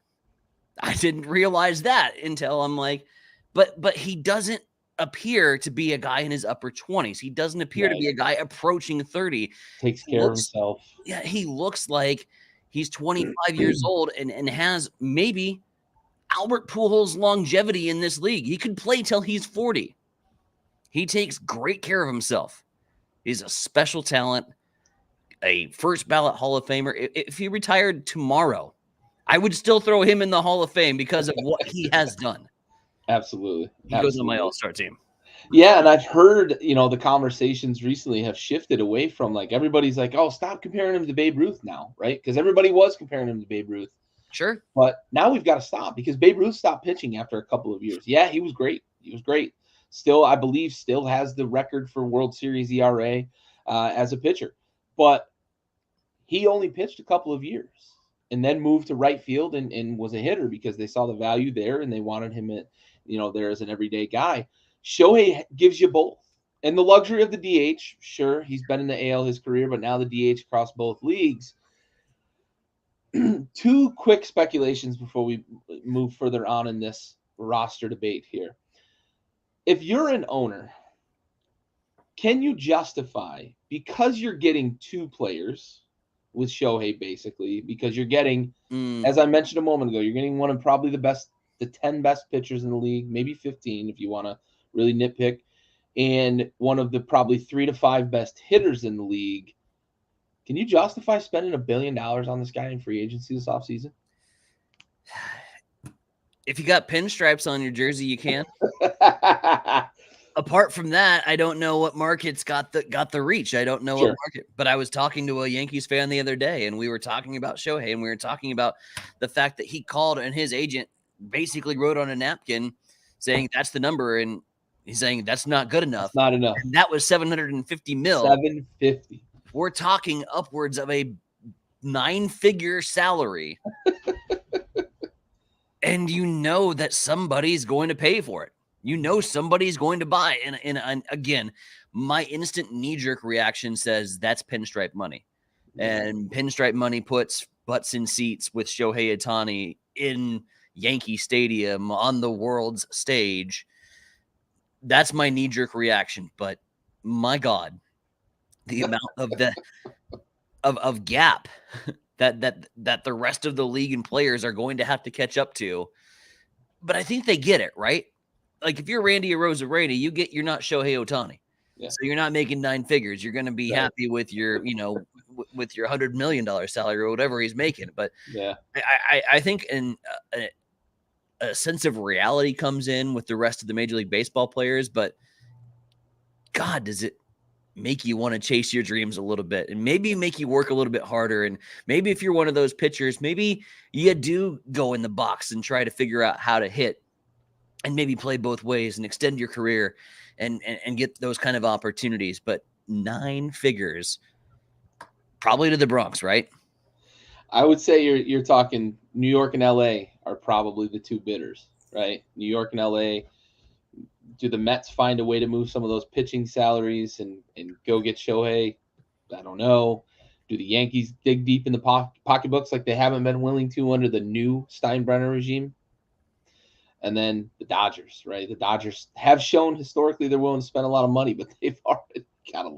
I didn't realize that until I'm like, but he doesn't appear to be a guy in his upper 20s. He doesn't appear to be a guy approaching 30. Takes care of himself. Yeah, he looks like he's 25 years old and has maybe Albert Pujols' longevity in this league. He could play till he's 40. He takes great care of himself. He's a special talent, a first ballot Hall of Famer. If he retired tomorrow, I would still throw him in the Hall of Fame because of what he has done. Absolutely. He goes on my all-star team. Yeah, and I've heard, the conversations recently have shifted away from, like, everybody's like, oh, stop comparing him to Babe Ruth now, right? Because everybody was comparing him to Babe Ruth. Sure. But now we've got to stop because Babe Ruth stopped pitching after a couple of years. Yeah, he was great. Still, I believe, still has the record for World Series ERA as a pitcher. But he only pitched a couple of years and then moved to right field and was a hitter because they saw the value there and they wanted him there as an everyday guy. Shohei gives you both. And the luxury of the DH, sure, he's been in the AL his career, but now the DH across both leagues. Two quick speculations before we move further on in this roster debate here. If you're an owner, can you justify, because you're getting two players with Shohei, basically, because you're getting, as I mentioned a moment ago, you're getting one of probably the 10 best pitchers in the league, maybe 15 if you want to really nitpick, and one of the probably 3 to 5 best hitters in the league. Can you justify spending $1 billion on this guy in free agency this offseason? If you got pinstripes on your jersey, you can. Apart from that, I don't know what market's got the reach. I don't know what market. But I was talking to a Yankees fan the other day, and we were talking about Shohei, and we were talking about the fact that he called and his agent basically wrote on a napkin saying that's the number, and he's saying that's not good enough. That's not enough. And that was $750 million. $750. We're talking upwards of a 9-figure salary. And you know that somebody's going to pay for it. You know somebody's going to buy. And again, my instant knee-jerk reaction says that's pinstripe money. And pinstripe money puts butts in seats with Shohei Ohtani in Yankee Stadium on the world's stage. That's my knee-jerk reaction. But my God, the amount of gap that the rest of the league and players are going to have to catch up to. But I think they get it, right? Like if you're Randy Arozarena, you're not Shohei Ohtani. Yeah. So you're not making 9 figures. You're going to be happy with your, with your $100 million salary or whatever he's making. But yeah, I think a sense of reality comes in with the rest of the Major League Baseball players. But God, does it make you want to chase your dreams a little bit and maybe make you work a little bit harder. And maybe if you're one of those pitchers, maybe you do go in the box and try to figure out how to hit and maybe play both ways and extend your career and get those kind of opportunities. But 9 figures, probably to the Bronx, right? I would say you're talking New York and LA are probably the 2 bidders, right? New York and LA. Do the Mets find a way to move some of those pitching salaries and go get Shohei? I don't know. Do the Yankees dig deep in the pocketbooks like they haven't been willing to under the new Steinbrenner regime? And then the Dodgers, right? The Dodgers have shown historically they're willing to spend a lot of money, but they've already got a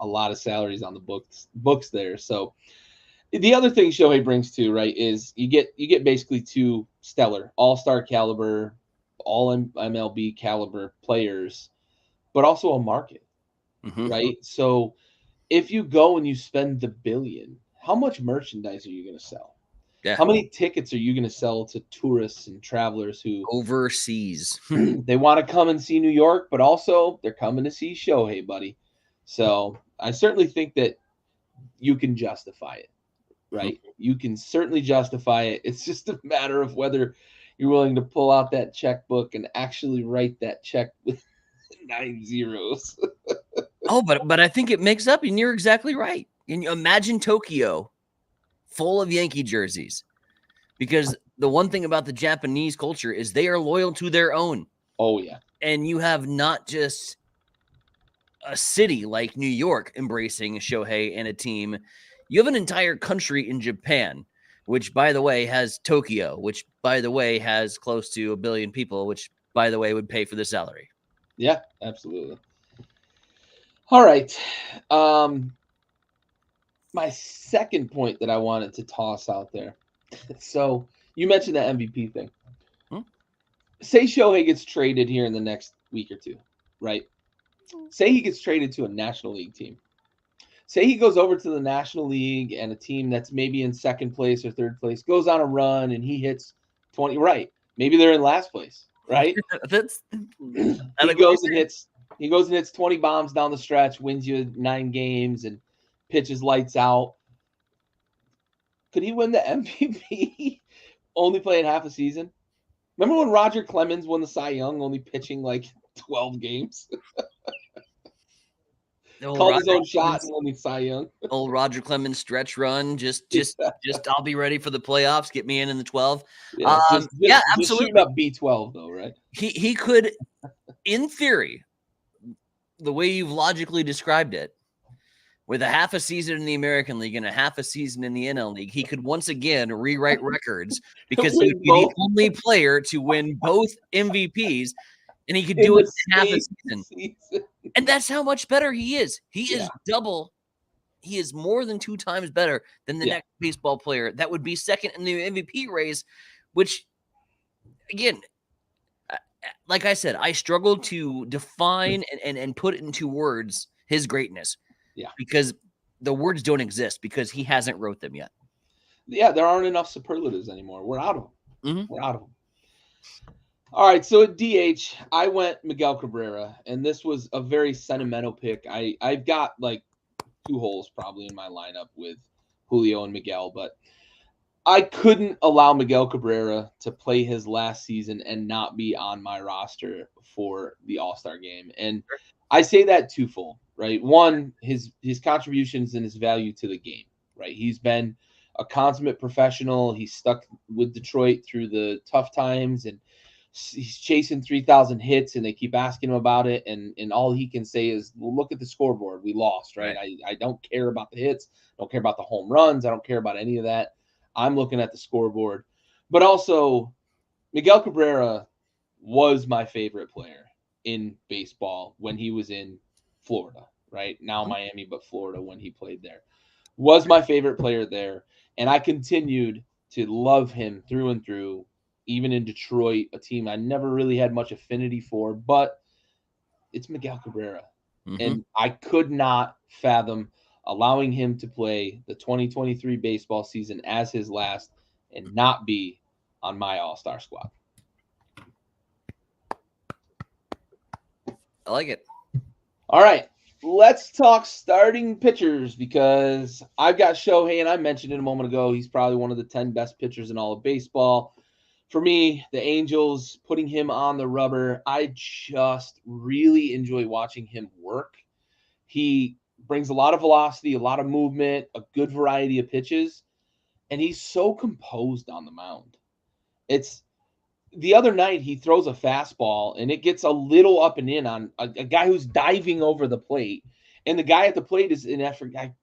lot of salaries on the books there. So the other thing Shohei brings to, right, is you get basically 2 stellar all-star caliber, all MLB caliber players, but also a market, right? So if you go and you spend the $1 billion, how much merchandise are you going to sell? Yeah. How many tickets are you going to sell to tourists and travelers who Overseas? they want to come and see New York, but also they're coming to see Shohei, buddy. So I certainly think that you can justify it, right? You can certainly justify it. It's just a matter of whether you're willing to pull out that checkbook and actually write that check with 9 zeros. Oh, but I think it makes up, and you're exactly right. And you imagine Tokyo full of Yankee jerseys, because the one thing about the Japanese culture is they are loyal to their own. Oh, yeah. And you have not just a city like New York embracing Shohei and a team. You have an entire country in Japan, which, by the way, has Tokyo, which, by the way, has close to 1 billion people, which, by the way, would pay for the salary. Yeah, absolutely. All right. My second point that I wanted to toss out there. So you mentioned the MVP thing. Say Shohei gets traded here in the next week or two, right? Say he gets traded to a National League team. Say he goes over to the National League and a team that's maybe in second place or third place goes on a run and he hits 20. Right. Maybe they're in last place, right? He goes and hits 20 bombs down the stretch, wins you 9 games and pitches lights out. Could he win the MVP only playing half a season? Remember when Roger Clemens won the Cy Young only pitching like 12 games? Called his own shot and won the Cy Young. Old Roger Clemens stretch run. Just I'll be ready for the playoffs. Get me in the 12. Yeah, absolutely. Just shooting up B12 though, right? He could, in theory, the way you've logically described it, with a half a season in the American League and a half a season in the NL League, he could once again rewrite records because he would be the only player to win both MVPs, and he could do it in half a season. And that's how much better he is. He is double. He is more than 2 times better than the next baseball player that would be second in the MVP race, which, again, like I said, I struggle to define and put into words his greatness. Yeah. Because the words don't exist because he hasn't wrote them yet. Yeah, there aren't enough superlatives anymore. We're out of them. Mm-hmm. We're out of them. All right, so at DH, I went Miguel Cabrera, and this was a very sentimental pick. I've got like 2 holes probably in my lineup with Julio and Miguel, but I couldn't allow Miguel Cabrera to play his last season and not be on my roster for the All-Star game. And I say that twofold, right? One, his contributions and his value to the game, right? He's been a consummate professional. He's stuck with Detroit through the tough times, and he's chasing 3,000 hits, and they keep asking him about it. And all he can say is, well, look at the scoreboard. We lost, right? I don't care about the hits. I don't care about the home runs. I don't care about any of that. I'm looking at the scoreboard. But also, Miguel Cabrera was my favorite player in baseball when he was in Florida, right? Now Miami, but Florida when he played there. Was my favorite player there. And I continued to love him through and through, even in Detroit, a team I never really had much affinity for. But it's Miguel Cabrera. Mm-hmm. And I could not fathom allowing him to play the 2023 baseball season as his last and not be on my All-Star squad. I like it. All right, let's talk starting pitchers because I've got Shohei, and I mentioned it a moment ago. He's probably one of the 10 best pitchers in all of baseball. For me, the Angels, putting him on the rubber, I just really enjoy watching him work. He brings a lot of velocity, a lot of movement, a good variety of pitches, and he's so composed on the mound. It's the other night he throws a fastball and it gets a little up and in on a guy who's diving over the plate, and the guy at the plate is in effort. I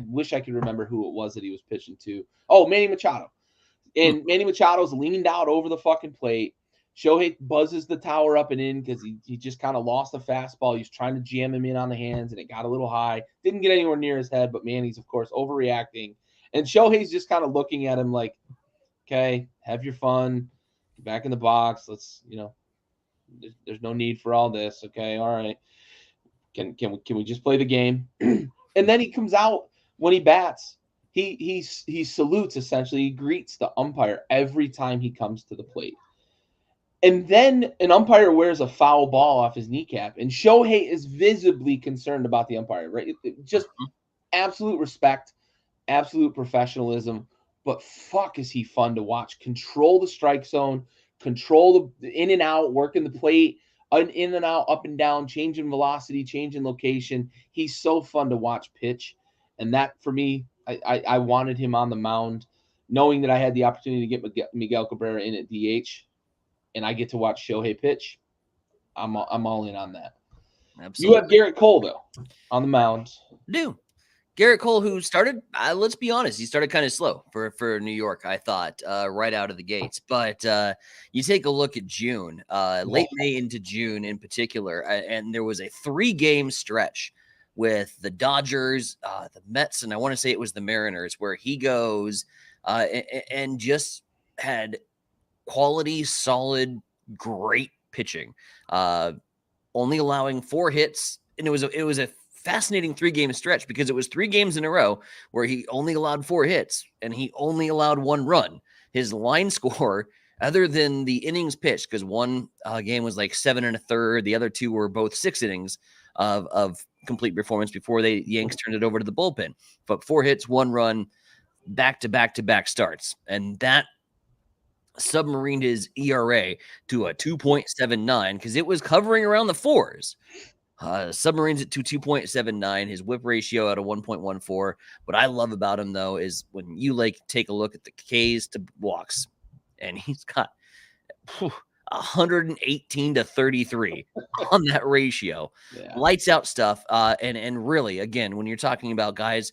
wish I could remember who it was that he was pitching to. Oh, Manny Machado. And Manny Machado's leaned out over the fucking plate. Shohei buzzes the tower up and in because he just kind of lost the fastball. He's trying to jam him in on the hands, and it got a little high. Didn't get anywhere near his head, but Manny's, of course, overreacting. And Shohei's just kind of looking at him like, okay, have your fun. Get back in the box. Let's, there's no need for all this. Okay, all right. Can we just play the game? And then he comes out when he bats. he salutes, essentially. He greets the umpire every time he comes to the plate. And then an umpire wears a foul ball off his kneecap, and Shohei is visibly concerned about the umpire, right? Just absolute respect, absolute professionalism, but fuck is he fun to watch. Control the strike zone, control the in and out, working the plate, in and out, up and down, changing velocity, changing location. He's so fun to watch pitch. And that, for me, I wanted him on the mound, knowing that I had the opportunity to get Miguel Cabrera in at DH, and I get to watch Shohei pitch. I'm all in on that. Absolutely. You have Garrett Cole, though, on the mound. Do. Garrett Cole, who started, let's be honest, he started kind of slow for New York, I thought, right out of the gates. But you take a look at June, late May into June in particular, and there was a 3-game stretch with the Dodgers, the Mets, and I want to say it was the Mariners, where he goes and just had quality, solid, great pitching, only allowing 4 hits. And it was a fascinating 3-game stretch because it was 3 games in a row where he only allowed 4 hits and he only allowed 1 run. His line score, other than the innings pitched, because one game was like 7 1/3, the other 2 were both 6 innings of complete performance before the Yanks turned it over to the bullpen. But 4 hits, 1 run, back-to-back starts. And that submarined his ERA to a 2.79 because it was hovering around the 4s. Submarines it to 2.79, his whip ratio at a 1.14. What I love about him, though, is when you take a look at the Ks to walks, and he's got 118 to 33 on that ratio. Yeah. Lights out stuff. And really, again, when you're talking about guys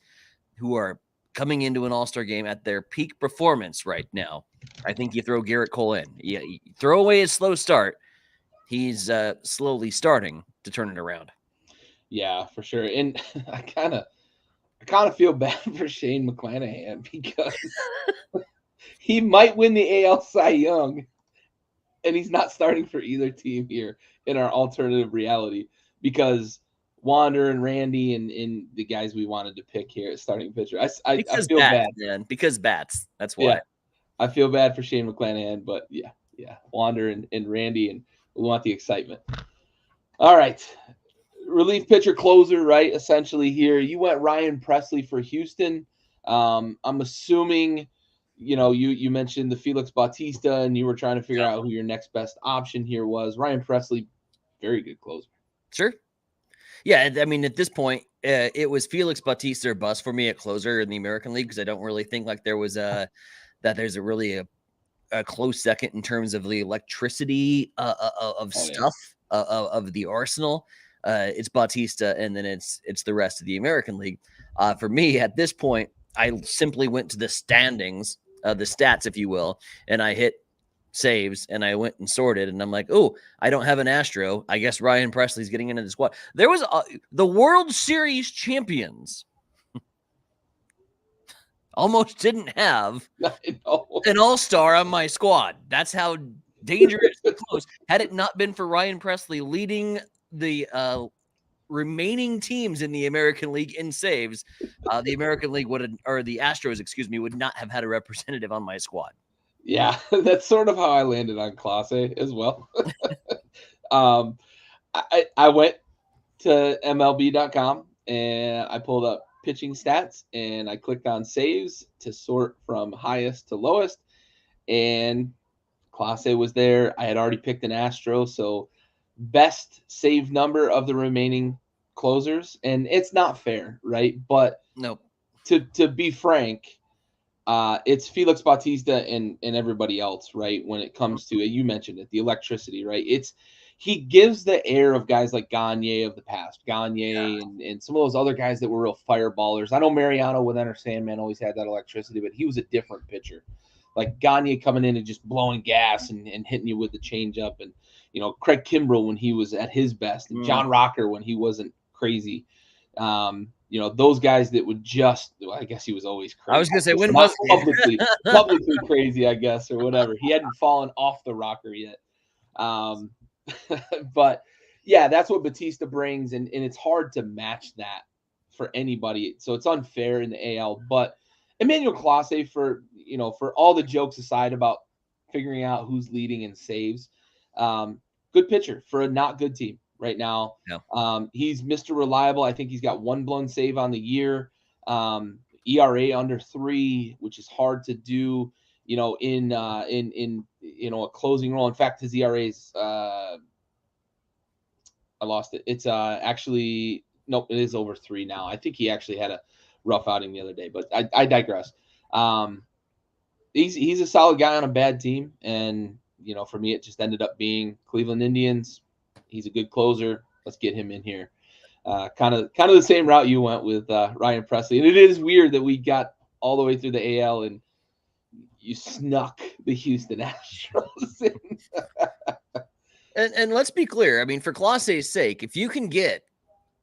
who are coming into an all-star game at their peak performance right now, I think you throw Garrett Cole in. You throw away his slow start. He's slowly starting to turn it around. Yeah, for sure. And I kind of feel bad for Shane McClanahan because he might win the AL Cy Young, and he's not starting for either team here in our alternative reality because Wander and Randy and the guys we wanted to pick here as starting pitcher. I feel bad, man. Because bats. That's why. Yeah, I feel bad for Shane McClanahan, but yeah, Wander and Randy, and we want the excitement. All right. Relief pitcher closer, right? Essentially here. You went Ryan Presley for Houston. I'm assuming, you mentioned the Felix Bautista and you were trying to figure out who your next best option here was. Ryan Presley, very good closer. Sure. Yeah, I mean, at this point, it was Felix Bautista or bust for me at closer in the American League because I don't really think like there was there's a close second in terms of the electricity of stuff of the arsenal. It's Bautista, and then it's the rest of the American League. For me, at this point, I simply went to the standings, the stats, if you will, and I hit saves, and I went and sorted, and I'm like, oh, I don't have an Astro. I guess Ryan Presley's getting into the squad. There was the World Series champions almost didn't have an all-star on my squad. That's how dangerously close. Had it not been for Ryan Presley leading the remaining teams in the American League in saves, the American League the Astros, would not have had a representative on my squad. Yeah, that's sort of how I landed on Clase as well. I went to MLB.com and I pulled up pitching stats and I clicked on saves to sort from highest to lowest, and Clase was there. I had already picked an Astro, so best save number of the remaining closers, and it's not fair, right? But nope. To be frank, it's Felix Bautista and everybody else, right? When it comes to, you mentioned it, the electricity, right? He gives the air of guys like Gagne of the past, and some of those other guys that were real fireballers. I know Mariano with Enter Sandman always had that electricity, but he was a different pitcher. Like Gagne coming in and just blowing gas and hitting you with the changeup, and Craig Kimbrell when he was at his best, and John Rocker when he wasn't crazy. Those guys that would just, I guess he was always crazy. I was going to say, when was publicly crazy, I guess, or whatever. He hadn't fallen off the rocker yet. But yeah, that's what Bautista brings. And it's hard to match that for anybody. So it's unfair in the AL, but Emmanuel Clase, for all the jokes aside about figuring out who's leading in saves, good pitcher for a not good team right now. No. He's Mr. Reliable. I think he's got one blown save on the year. ERA under 3, which is hard to do, in a closing role. In fact, his ERA is I lost it. It's actually nope, it is over 3 now. I think he actually had a rough outing the other day, but I digress. He's a solid guy on a bad team, and for me, it just ended up being Cleveland Indians. He's a good closer. Let's get him in here. Kind of the same route you went with Ryan Presley, and it is weird that we got all the way through the AL and you snuck the Houston Astros in. And let's be clear. I mean, for Clase's sake, if you can get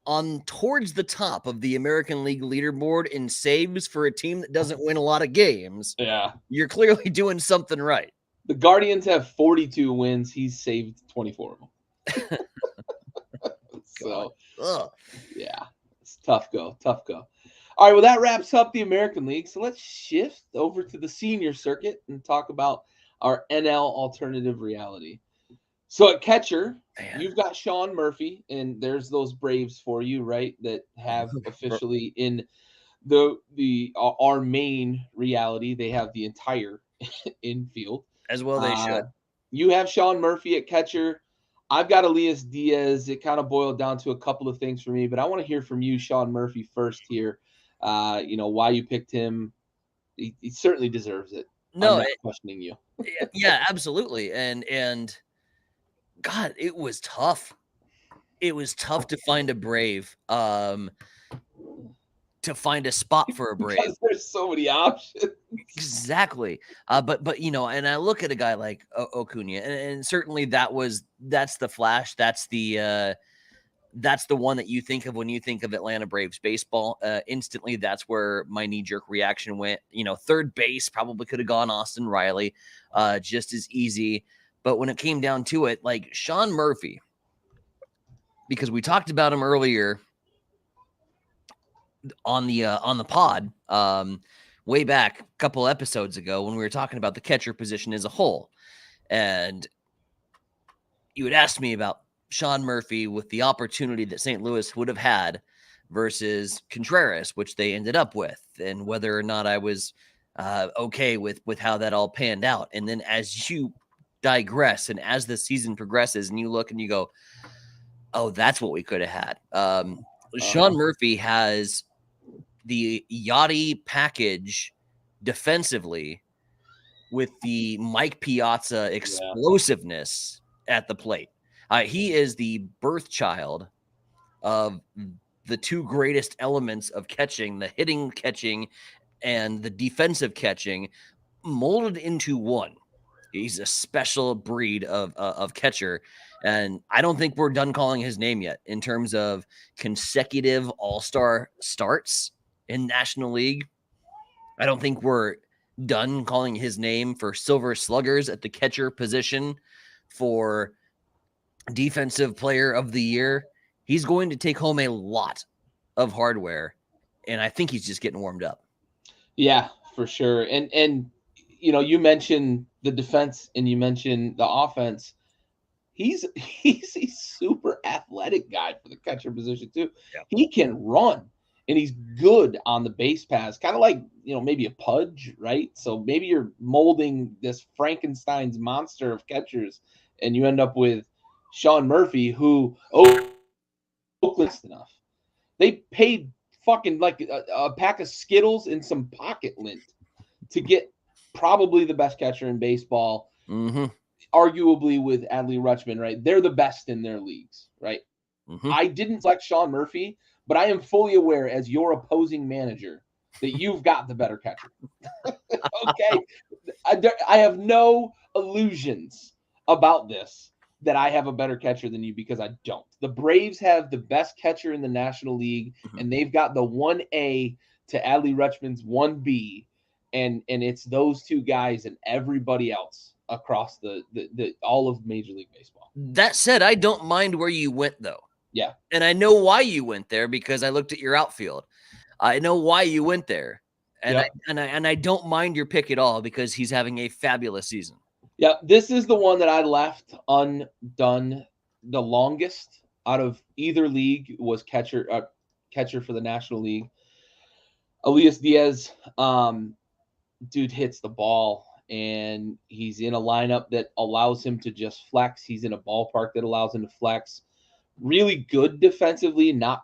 on towards the top of the American League leaderboard in saves for a team that doesn't win a lot of games, yeah, you're clearly doing something right. The Guardians have 42 wins. He's saved 24 of them. So, yeah, it's tough go. All right, well, that wraps up the American League. So let's shift over to the senior circuit and talk about our NL alternative reality. So at catcher, you've got Sean Murphy, and there's those Braves for you, right, that have officially in our main reality, they have the entire infield. As well they should. You have Sean Murphy at catcher. I've got Elias Diaz. It kind of boiled down to a couple of things for me, but I want to hear from you, Sean Murphy, first here. Why you picked him. He certainly deserves it. No, I'm not questioning you. Yeah, absolutely. And God, it was tough. It was tough to find a Brave, to find a spot for a Brave. Because there's so many options. Exactly. But and I look at a guy like Acuna, and certainly that's the flash. That's the one that you think of when you think of Atlanta Braves baseball. Instantly, that's where my knee-jerk reaction went. Third base probably could have gone Austin Riley, just as easy. But when it came down to it, like Sean Murphy, because we talked about him earlier on the pod, way back a couple episodes ago when we were talking about the catcher position as a whole, and you had asked me about Sean Murphy with the opportunity that St. Louis would have had versus Contreras, which they ended up with, and whether or not I was okay with how that all panned out. And then as you digress and as the season progresses and you look and you go, oh, that's what we could have had. Sean Murphy has the Yachty package defensively with the Mike Piazza explosiveness at the plate. He is the birth child of the two greatest elements of catching, the hitting catching and the defensive catching, molded into one. He's a special breed of catcher, and I don't think we're done calling his name yet in terms of consecutive all-star starts in National League. I don't think we're done calling his name for Silver Sluggers at the catcher position, for Defensive Player of the Year. He's going to take home a lot of hardware, and I think he's just getting warmed up. Yeah, for sure. And you mentioned the defense and you mentioned the offense. He's a super athletic guy for the catcher position too. Yeah. He can run and he's good on the base pass, kind of like, maybe a Pudge, right? So maybe you're molding this Frankenstein's monster of catchers and you end up with Sean Murphy, who Oakland's enough. They paid fucking like a pack of Skittles and some pocket lint to get probably the best catcher in baseball, arguably with Adley Rutschman, right? They're the best in their leagues, right? I didn't select Sean Murphy, but I am fully aware as your opposing manager that you've got the better catcher. Okay? I have no illusions about this, that I have a better catcher than you, because I don't. The Braves have the best catcher in the National League, and they've got the 1A to Adley Rutschman's 1B. And it's those two guys and everybody else across the all of Major League Baseball. That said, I don't mind where you went, though. Yeah. And I know why you went there, because I looked at your outfield. I know why you went there. And I don't mind your pick at all because he's having a fabulous season. Yeah, this is the one that I left undone the longest out of either league was catcher for the National League. Elias Diaz, dude hits the ball, and he's in a lineup that allows him to just flex. He's in a ballpark that allows him to flex. Really good defensively, not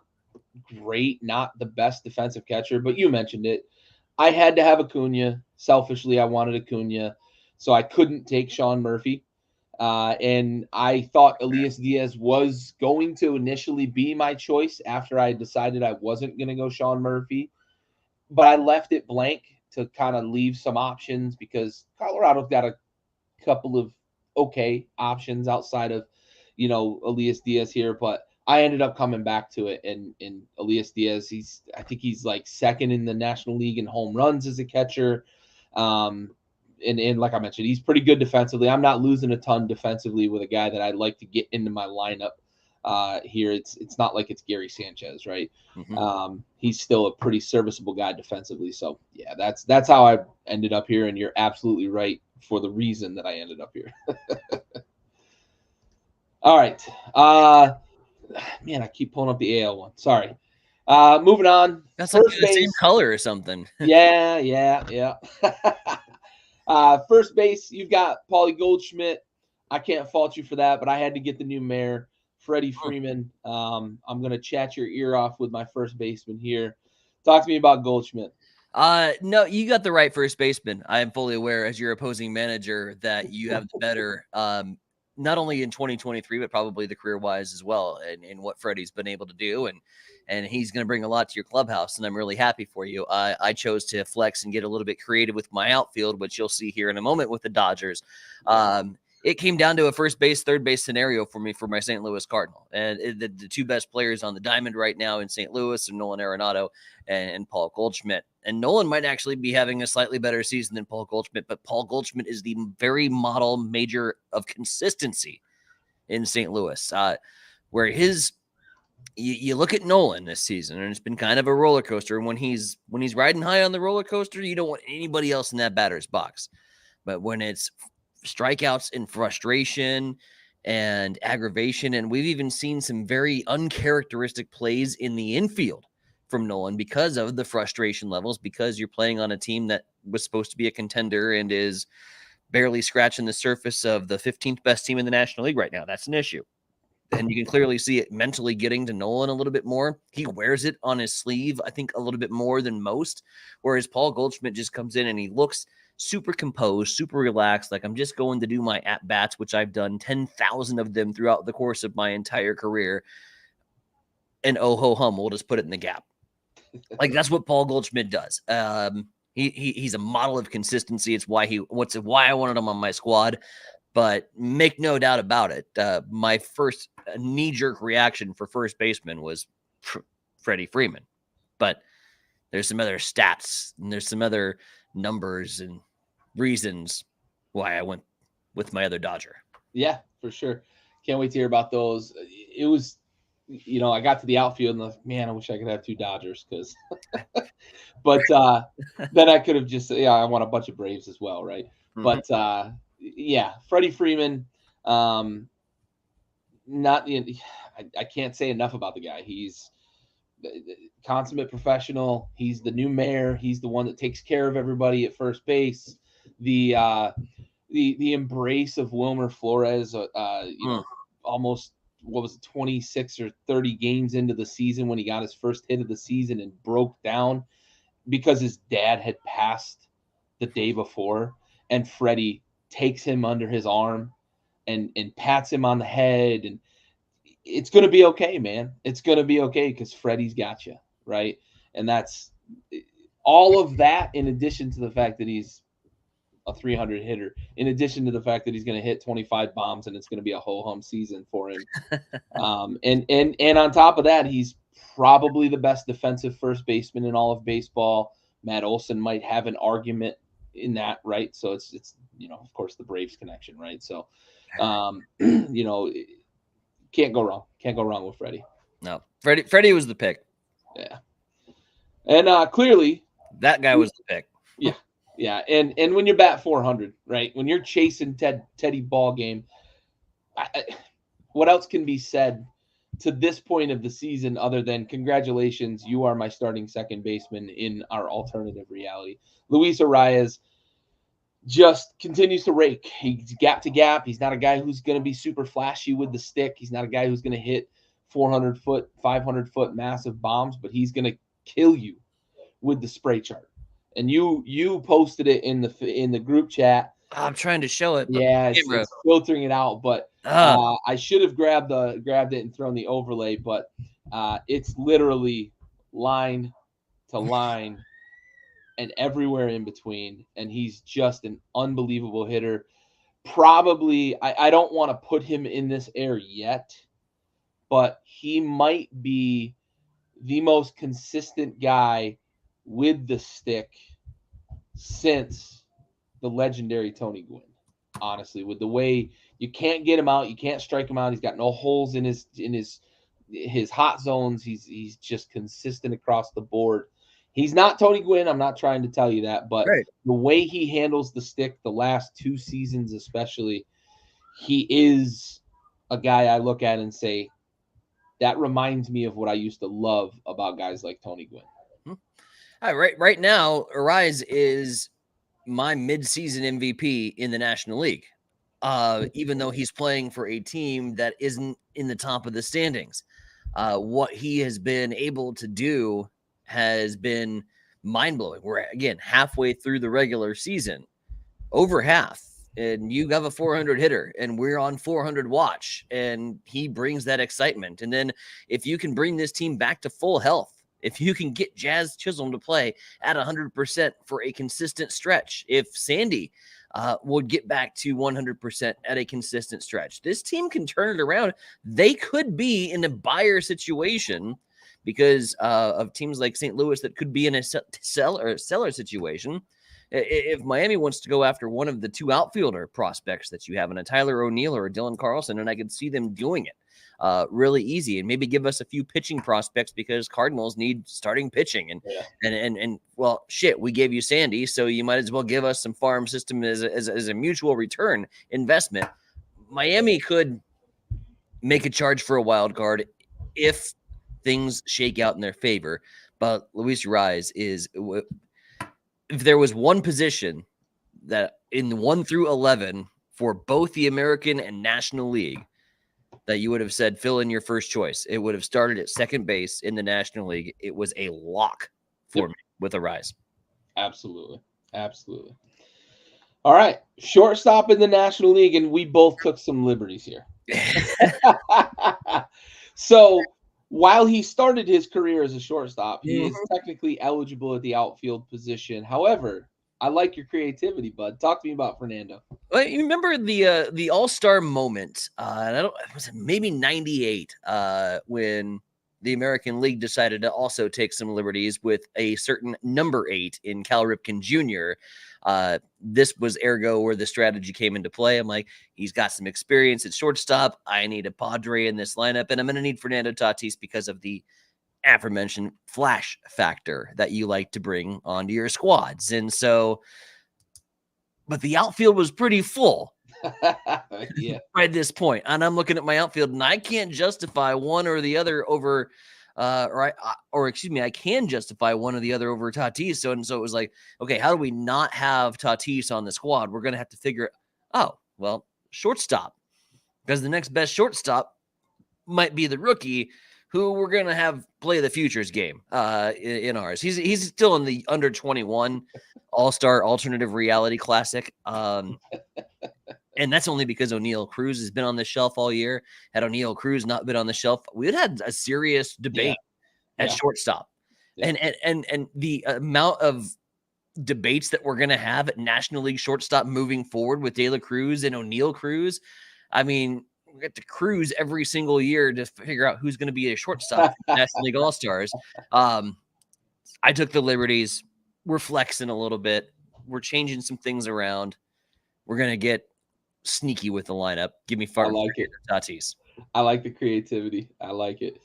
great, not the best defensive catcher, but you mentioned it. I had to have Acuna. Selfishly, I wanted Acuna, so I couldn't take Sean Murphy. And I thought Elias Diaz was going to initially be my choice after I decided I wasn't going to go Sean Murphy. But I left it blank to kind of leave some options because Colorado's got a couple of okay options outside of, Elias Diaz here. But I ended up coming back to it, and Elias Diaz, I think he's like second in the National League in home runs as a catcher. And like I mentioned, he's pretty good defensively. I'm not losing a ton defensively with a guy that I'd like to get into my lineup here. It's not like it's Gary Sanchez, right? Mm-hmm. He's still a pretty serviceable guy defensively. So yeah, that's how I ended up here, and you're absolutely right for the reason that I ended up here. All right. Man, I keep pulling up the AL one. Sorry. Moving on. That's like the same color or something. Yeah. First base, you've got Paulie Goldschmidt. I can't fault you for that, but I had to get the new mayor, Freddie Freeman. I'm going to chat your ear off with my first baseman here. Talk to me about Goldschmidt. No, you got the right first baseman. I am fully aware as your opposing manager that you have the better, not only in 2023, but probably the career-wise as well, and what Freddie's been able to do. And he's going to bring a lot to your clubhouse, and I'm really happy for you. I chose to flex and get a little bit creative with my outfield, which you'll see here in a moment with the Dodgers. It came down to a first base, third base scenario for me for my St. Louis Cardinal. And the two best players on the diamond right now in St. Louis are Nolan Arenado and Paul Goldschmidt. And Nolan might actually be having a slightly better season than Paul Goldschmidt, but Paul Goldschmidt is the very model major of consistency in St. Louis, where you look at Nolan this season, and it's been kind of a roller coaster. When he's riding high on the roller coaster, you don't want anybody else in that batter's box. But when it's strikeouts and frustration and aggravation, and we've even seen some very uncharacteristic plays in the infield from Nolan because of the frustration levels, because you're playing on a team that was supposed to be a contender and is barely scratching the surface of the 15th best team in the National League right now. That's an issue. And you can clearly see it mentally getting to Nolan a little bit more. He wears it on his sleeve, I think, a little bit more than most, whereas Paul Goldschmidt just comes in and he looks super composed, super relaxed, like I'm just going to do my at-bats, which I've done 10,000 of them throughout the course of my entire career. And oh ho hum, we'll just put it in the gap. Like that's what Paul Goldschmidt does. He's a model of consistency. It's why I wanted him on my squad. But make no doubt about it, my first knee-jerk reaction for first baseman was Freddie Freeman. But there's some other stats and there's some other numbers and reasons why I went with my other Dodger. Yeah, for sure. Can't wait to hear about those. It was, I got to the outfield and I was like, man, I wish I could have two Dodgers because, but then I could have just, I want a bunch of Braves as well, right? Mm-hmm. But yeah, Freddie Freeman, I can't say enough about the guy. He's consummate professional. He's the new mayor. He's the one that takes care of everybody at first base. The embrace of Wilmer Flores, almost, 26 or 30 games into the season when he got his first hit of the season and broke down because his dad had passed the day before, and Freddie takes him under his arm and pats him on the head, and it's going to be okay, man. It's going to be okay because Freddie's got you, right? And that's all of that in addition to the fact that he's a 300 hitter, in addition to the fact that he's going to hit 25 bombs and it's going to be a ho-hum season for him. And on top of that, he's probably the best defensive first baseman in all of baseball. Matt Olson might have an argument in that, right? So it's of course the Braves connection, right? So can't go wrong with Freddie. No, Freddie was the pick. Yeah. And clearly That guy was the pick. Yeah. Yeah. And when you bat 400, right? When you're chasing Teddy ball game, what else can be said to this point of the season other than congratulations, you are my starting second baseman in our alternative reality. Luis Arias just continues to rake. He's gap to gap. He's not a guy who's going to be super flashy with the stick. He's not a guy who's going to hit 400-foot, 500-foot massive bombs, but he's going to kill you with the spray chart. And you posted it in the group chat. I'm trying to show it. But yeah, it's filtering it out, but I should have grabbed it and thrown the overlay, but it's literally line to line and everywhere in between, and he's just an unbelievable hitter. Probably, I don't want to put him in this air yet, but he might be the most consistent guy with the stick since the legendary Tony Gwynn. Honestly, with the way you can't get him out, you can't strike him out. He's got no holes in his hot zones. He's just consistent across the board. He's not Tony Gwynn. I'm not trying to tell you that, but the way he handles the stick the last 2 seasons especially, he is a guy I look at and say, that reminds me of what I used to love about guys like Tony Gwynn. Right now, Arise is my mid-season MVP in the National League, even though he's playing for a team that isn't in the top of the standings. What he has been able to do has been mind-blowing. We're, again, halfway through the regular season, over half, and you have a 400 hitter, and we're on 400 watch, and he brings that excitement. And then if you can bring this team back to full health, if you can get Jazz Chisholm to play at 100% for a consistent stretch, if Sandy would get back to 100% at a consistent stretch, this team can turn it around. They could be in a buyer situation because of teams like St. Louis that could be in a seller situation. If Miami wants to go after one of the 2 outfielder prospects that you have in a Tyler O'Neill or a Dylan Carlson, and I could see them doing it really easy, and maybe give us a few pitching prospects because Cardinals need starting pitching. And well, shit, we gave you Sandy, so you might as well give us some farm system as a mutual return investment. Miami could make a charge for a wild card if things shake out in their favor. But Luis Rise is, if there was one position that in 1 through 11 for both the American and National League that you would have said fill in your first choice, it would have started at second base in the National League. It was a lock for me with a Rise. Absolutely. All right, shortstop in the National League, and we both took some liberties here. So while he started his career as a shortstop, he is technically eligible at the outfield position. However, I like your creativity, bud. Talk to me about Fernando. Well, you remember the All-Star moment? Was it maybe 98 when the American League decided to also take some liberties with a certain number 8 in Cal Ripken Jr. This was ergo where the strategy came into play. I'm like, he's got some experience at shortstop. I need a Padre in this lineup, and I'm going to need Fernando Tatis because of the aforementioned flash factor that you like to bring onto your squads. And so, but the outfield was pretty full by this point. And I'm looking at my outfield and I can't justify one or the other over, I can justify one or the other over Tatis. So it was like, okay, how do we not have Tatis on the squad? We're going to have to figure, shortstop, because the next best shortstop might be the rookie who we're going to have play the futures game in ours. He's still in the under 21 All-Star Alternative Reality Classic. And that's only because O'Neill Cruz has been on the shelf all year. Had O'Neill Cruz not been on the shelf, we would have had a serious debate at shortstop. Yeah. And the amount of debates that we're going to have at National League shortstop moving forward with De La Cruz and O'Neill Cruz, I mean, we get to cruise every single year to figure out who's going to be a shortstop for National League All-Stars. I took the liberties. We're flexing a little bit. We're changing some things around. We're going to get sneaky with the lineup. Give me far like it. Tatis. I like the creativity. I like it.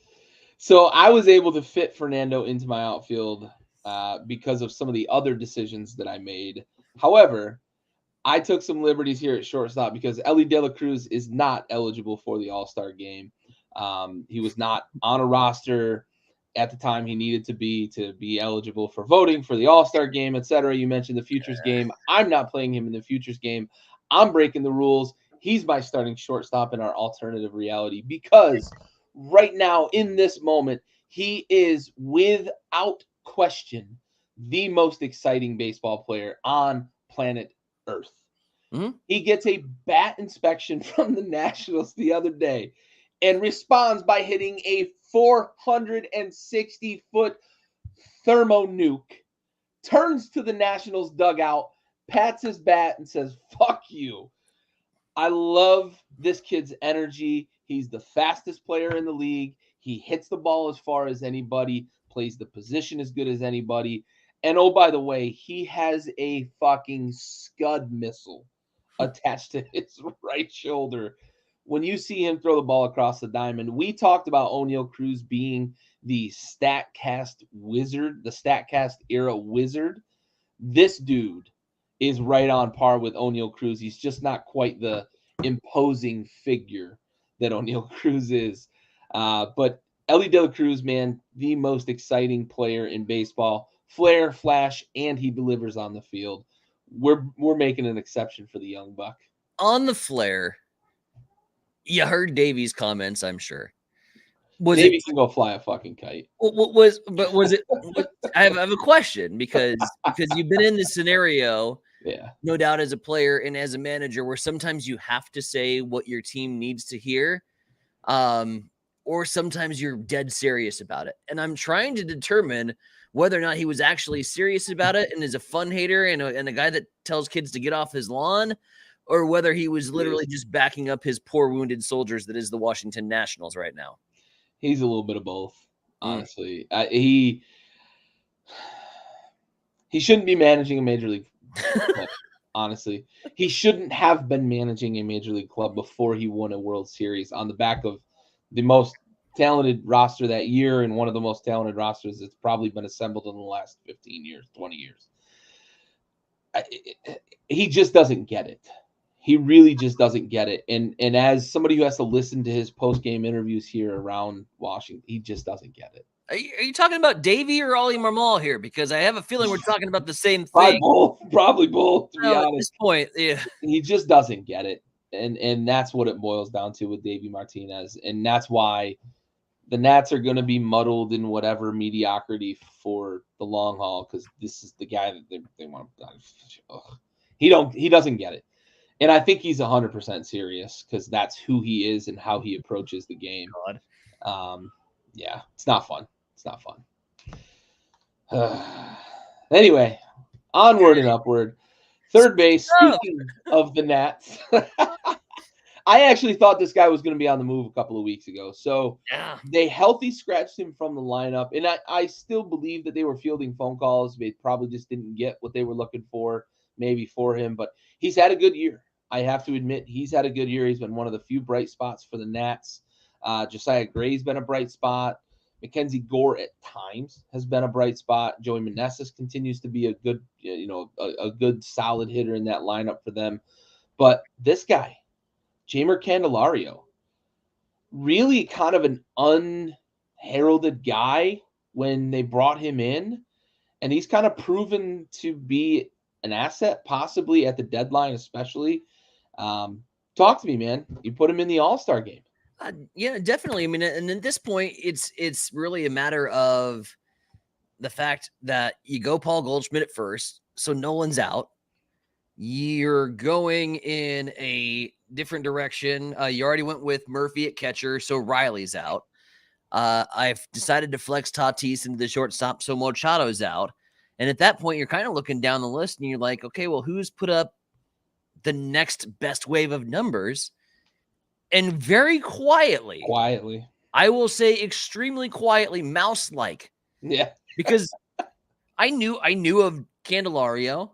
So I was able to fit Fernando into my outfield because of some of the other decisions that I made. However, I took some liberties here at shortstop because Ellie De La Cruz is not eligible for the All-Star game. He was not on a roster at the time he needed to be eligible for voting for the All-Star game, etc. You mentioned the Futures game. I'm not playing him in the Futures game. I'm breaking the rules. He's my starting shortstop in our alternative reality because right now in this moment, he is without question the most exciting baseball player on planet Earth. Mhm. He gets a bat inspection from the Nationals the other day and responds by hitting a 460-foot thermo nuke, turns to the Nationals dugout, pats his bat, and says, "Fuck you." I love this kid's energy. He's the fastest player in the league. He hits the ball as far as anybody, plays the position as good as anybody. And oh, by the way, he has a fucking Scud missile attached to his right shoulder. When you see him throw the ball across the diamond, we talked about O'Neal Cruz being the StatCast wizard, the StatCast era wizard. This dude is right on par with O'Neal Cruz. He's just not quite the imposing figure that O'Neal Cruz is. But Ellie De La Cruz, man, the most exciting player in baseball. Flair, flash, and he delivers on the field. We're making an exception for the young buck. On the flare, you heard Davey's comments, I'm sure. Was Maybe it he can go fly a fucking kite. was it I have a question because you've been in this scenario, Yeah. no doubt, as a player and as a manager, where sometimes you have to say what your team needs to hear, or sometimes you're dead serious about it. And I'm trying to determine whether or not he was actually serious about it and is a fun hater and a guy that tells kids to get off his lawn, or whether he was literally just backing up his poor wounded soldiers that is the Washington Nationals right now. He's a little bit of both, honestly. He shouldn't be managing a major league club, honestly. He shouldn't have been managing a major league club before he won a World Series on the back of the most talented roster that year and one of the most talented rosters that's probably been assembled in the last 15 years, 20 years. He just doesn't get it. He really just doesn't get it. And as somebody who has to listen to his post-game interviews here around Washington, he just doesn't get it. Are you talking about Davey or Ollie Marmol here? Because I have a feeling we're talking about the same Probably thing. both, to be At honest. this point, yeah. He just doesn't get it. And that's what it boils down to with Davey Martinez. And that's why the Nats are going to be muddled in whatever mediocrity for the long haul, because this is the guy that they want to. He doesn't get it. And I think he's 100% serious because that's who he is and how he approaches the game. Yeah, it's not fun. It's not fun. Anyway, onward and upward. Third base, speaking of the Nats, I actually thought this guy was going to be on the move a couple of weeks ago. So they healthy scratched him from the lineup. And I still believe that they were fielding phone calls. They probably just didn't get what they were looking for, maybe for him. But he's had a good year. I have to admit, he's had a good year. He's been one of the few bright spots for the Nats. Josiah Gray's been a bright spot. Mackenzie Gore at times has been a bright spot. Joey Meneses continues to be a good, a good solid hitter in that lineup for them. But this guy, Jeimer Candelario, really kind of an unheralded guy when they brought him in. And he's kind of proven to be an asset, possibly at the deadline, especially. Talk to me, man. You put him in the All-Star game. Yeah, definitely. I mean, and at this point, it's really a matter of the fact that you go Paul Goldschmidt at first, so Nolan's out. You're going in a different direction. You already went with Murphy at catcher, so Riley's out. I've decided to flex Tatis into the shortstop, so Machado's out. And at that point, you're kind of looking down the list, and you're like, okay, well, who's put up the next best wave of numbers? And very quietly, I will say extremely quietly, mouse-like. Yeah. Because I knew of Candelario.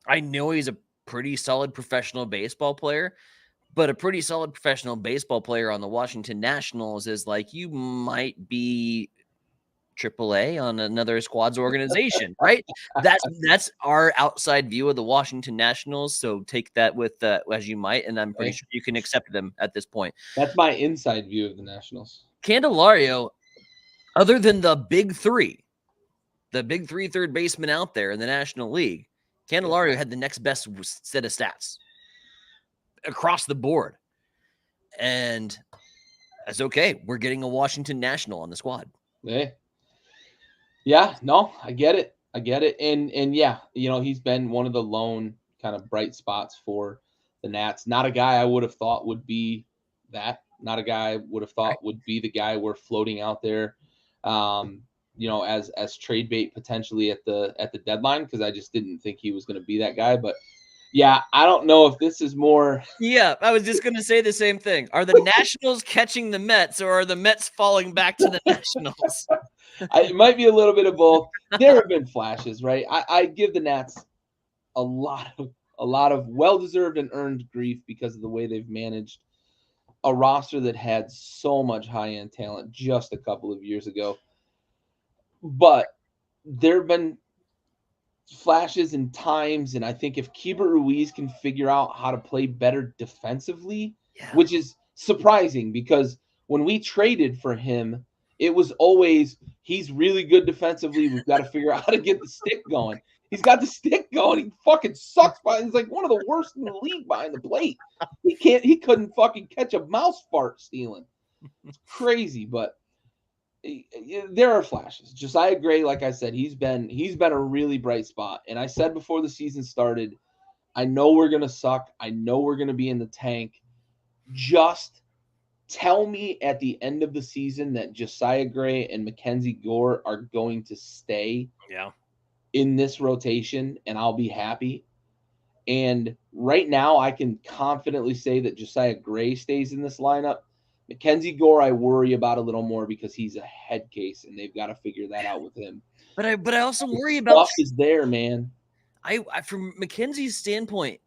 I know he's a pretty solid professional baseball player, but a pretty solid professional baseball player on the Washington Nationals is like, you might be AAA on another squad's organization, right? That's our outside view of the Washington Nationals. So take that with as you might, and I'm pretty sure you can accept them at this point. That's my inside view of the Nationals. Candelario, other than the big three third baseman out there in the National League, Candelario had the next best set of stats across the board. And that's okay. We're getting a Washington National on the squad. Hey. Yeah, no, I get it. And yeah, he's been one of the lone kind of bright spots for the Nats. Not a guy I would have thought would be that. Not a guy I would have thought would be the guy we're floating out there. As trade bait potentially at the deadline, because I just didn't think he was going to be that guy. But yeah, I don't know if this is more. Yeah, I was just going to say the same thing. Are the Nationals catching the Mets, or are the Mets falling back to the Nationals? It might be a little bit of both. There have been flashes, right? I give the Nats a lot of well-deserved and earned grief because of the way they've managed a roster that had so much high-end talent just a couple of years ago. But there have been flashes and times, and I think if Keibert Ruiz can figure out how to play better defensively, which is surprising because when we traded for him, it was always he's really good defensively. We've got to figure out how to get the stick going. He's got the stick going. He fucking sucks. He's like one of the worst in the league behind the plate. He couldn't fucking catch a mouse fart stealing. It's crazy, but there are flashes. Josiah Gray, like I said, he's been a really bright spot. And I said before the season started, I know we're gonna suck. I know we're gonna be in the tank. Just tell me at the end of the season that Josiah Gray and Mackenzie Gore are going to stay in this rotation, and I'll be happy. And right now, I can confidently say that Josiah Gray stays in this lineup. Mackenzie Gore, I worry about a little more because he's a head case, and they've got to figure that out with him. But I also worry about is there, man. I from Mackenzie's standpoint,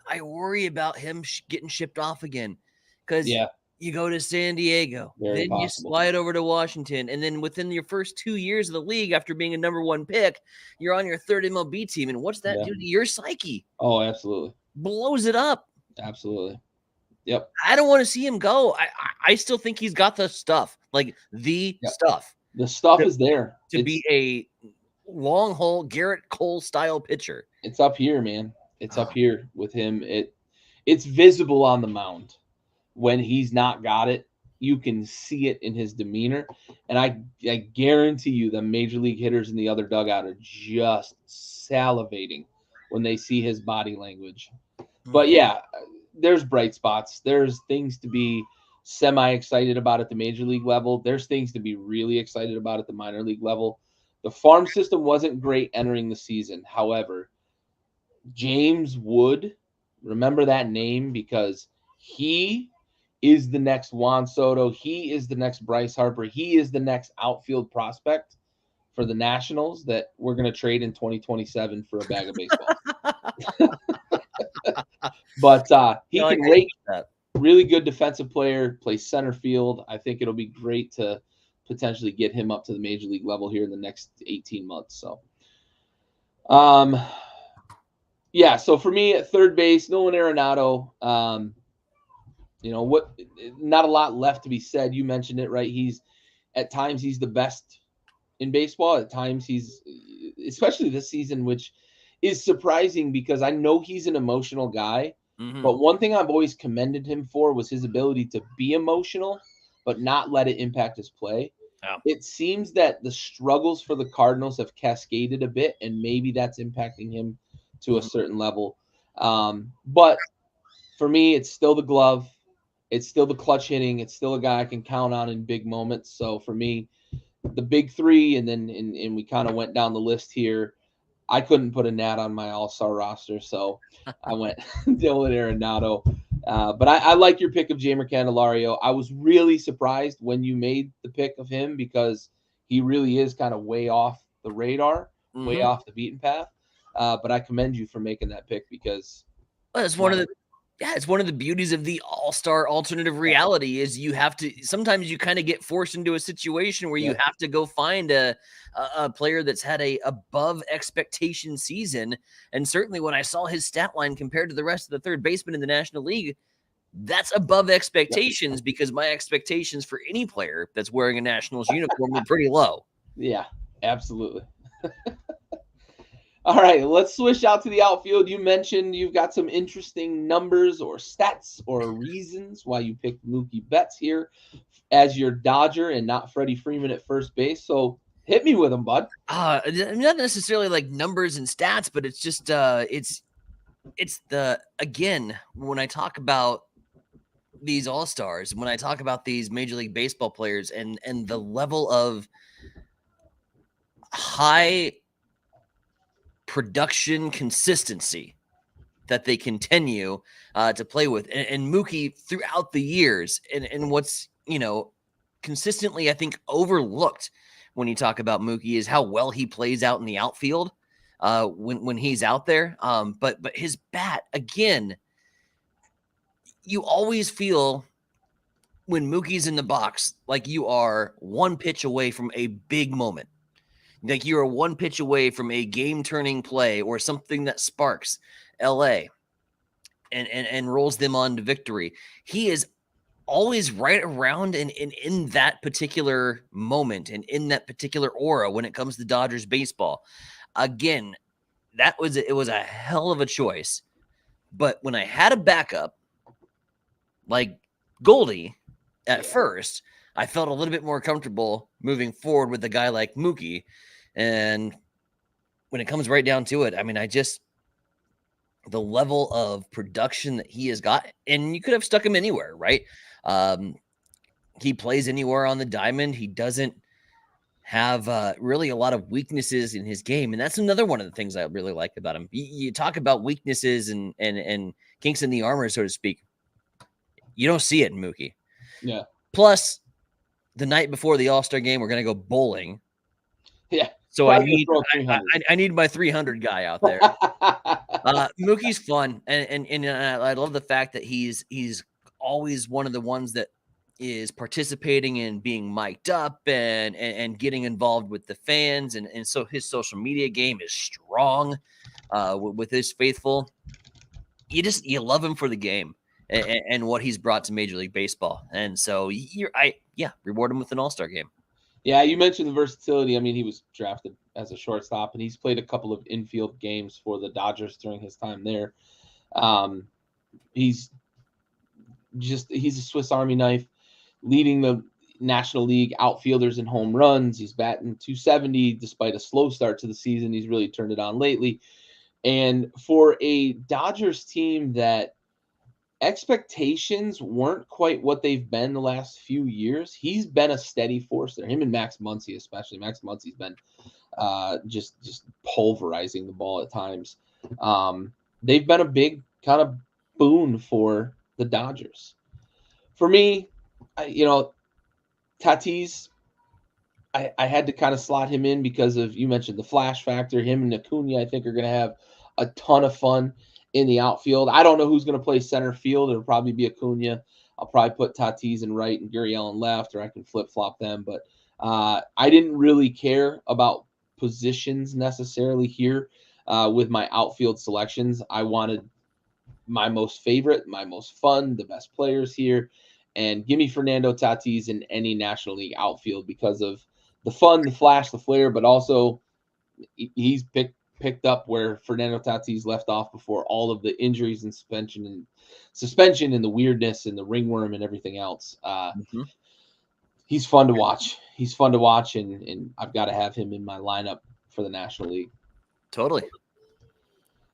I worry about him getting shipped off again because you go to San Diego, then you slide over to Washington, and then within your first 2 years of the league, after being a number one pick, you're on your third MLB team, and what's that do to your psyche? Oh, absolutely, blows it up. Absolutely. Yep. I don't want to see him go. I still think he's got the stuff, stuff. The stuff is there to be a long haul Garrett Cole style pitcher. It's up here, man. It's up here with him. It's visible on the mound when he's not got it. You can see it in his demeanor, and I guarantee you, the major league hitters in the other dugout are just salivating when they see his body language. But yeah. There's bright spots. There's things to be semi-excited about at the major league level. There's things to be really excited about at the minor league level. The farm system wasn't great entering the season. However, James Wood, remember that name because he is the next Juan Soto. He is the next Bryce Harper. He is the next outfield prospect for the Nationals that we're going to trade in 2027 for a bag of baseball. But he can rake that. Really good defensive player, plays center field. I think it'll be great to potentially get him up to the major league level here in the next 18 months. So, so for me at third base, Nolan Arenado, not a lot left to be said. You mentioned it, right? At times he's the best in baseball. At times he's, especially this season, which is surprising because I know he's an emotional guy. Mm-hmm. But one thing I've always commended him for was his ability to be emotional, but not let it impact his play. Oh. It seems that the struggles for the Cardinals have cascaded a bit, and maybe that's impacting him to a certain level. But for me, it's still the glove. It's still the clutch hitting. It's still a guy I can count on in big moments. So for me, the big three, and then and we kind of went down the list here. I couldn't put a Nat on my all-star roster, so I went Dylan Arenado. But I like your pick of Jeimer Candelario. I was really surprised when you made the pick of him because he really is kind of way off the radar, way off the beaten path. But I commend you for making that pick because that's one of the Yeah, it's one of the beauties of the all-star alternative reality is you have to sometimes you kind of get forced into a situation where you have to go find a player that's had a above expectation season. And certainly when I saw his stat line compared to the rest of the third baseman in the National League, that's above expectations because my expectations for any player that's wearing a Nationals uniform are pretty low. Yeah, absolutely. All right, let's switch out to the outfield. You mentioned you've got some interesting numbers or stats or reasons why you picked Mookie Betts here as your Dodger and not Freddie Freeman at first base. So hit me with them, bud. Not necessarily like numbers and stats, but it's just it's the again when I talk about these all-stars, when I talk about these Major League Baseball players and the level of high production consistency that they continue to play with. And Mookie throughout the years and what's, consistently, I think, overlooked when you talk about Mookie is how well he plays out in the outfield when he's out there. But his bat, again, you always feel when Mookie's in the box like you are one pitch away from a big moment. Like you are one pitch away from a game-turning play or something that sparks LA and rolls them on to victory. He is always right around and in that particular moment and in that particular aura when it comes to Dodgers baseball. Again, it was a hell of a choice. But when I had a backup like Goldie at first, I felt a little bit more comfortable moving forward with a guy like Mookie. And when it comes right down to it, I mean, the level of production that he has got, and you could have stuck him anywhere, right? He plays anywhere on the diamond. He doesn't have really a lot of weaknesses in his game. And that's another one of the things I really like about him. You talk about weaknesses and kinks in the armor, so to speak. You don't see it in Mookie. Yeah. Plus, the night before the All-Star game, we're going to go bowling. Yeah. So I need my 300 guy out there. Mookie's fun, and I love the fact that he's always one of the ones that is participating in being mic'd up and getting involved with the fans, and so his social media game is strong with his faithful. You love him for the game and what he's brought to Major League Baseball, and so reward him with an All-Star game. Yeah, you mentioned the versatility. I mean, he was drafted as a shortstop, and he's played a couple of infield games for the Dodgers during his time there. He's a Swiss Army knife, leading the National League outfielders in home runs. He's batting .270 despite a slow start to the season. He's really turned it on lately. And for a Dodgers team that expectations weren't quite what they've been the last few years, he's been a steady force there. Him and Max Muncy, especially. Max Muncy's been just pulverizing the ball at times. They've been a big kind of boon for the Dodgers. For me, Tatis, I had to kind of slot him in because of, you mentioned the flash factor. Him and Acuna, I think, are going to have a ton of fun in the outfield. I don't know who's going to play center field. It'll probably be Acuna. I'll probably put Tatis in right and Gurriel in left, or I can flip-flop them. But I didn't really care about positions necessarily here with my outfield selections. I wanted my most favorite, my most fun, the best players here. And give me Fernando Tatis in any National League outfield because of the fun, the flash, the flair, but also he's picked up where Fernando Tatis left off before all of the injuries and suspension and the weirdness and the ringworm and everything else. He's fun to watch. And I've got to have him in my lineup for the National League. Totally.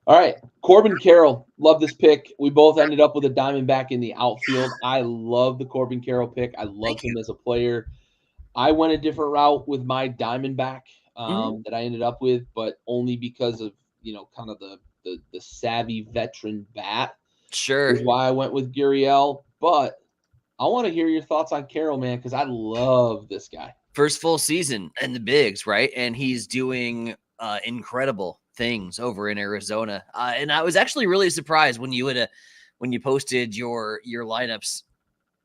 All right, Corbin Carroll. Love this pick. We both ended up with a Diamondback in the outfield. I love the Corbin Carroll pick. I love him as a player. I went a different route with my Diamondback that I ended up with, but only because of, kind of the savvy veteran bat. Sure. Is why I went with Gurriel. But I want to hear your thoughts on Carroll, man, because I love this guy. First full season in the bigs, right? And he's doing incredible things over in Arizona. And I was actually really surprised when you when you posted your lineups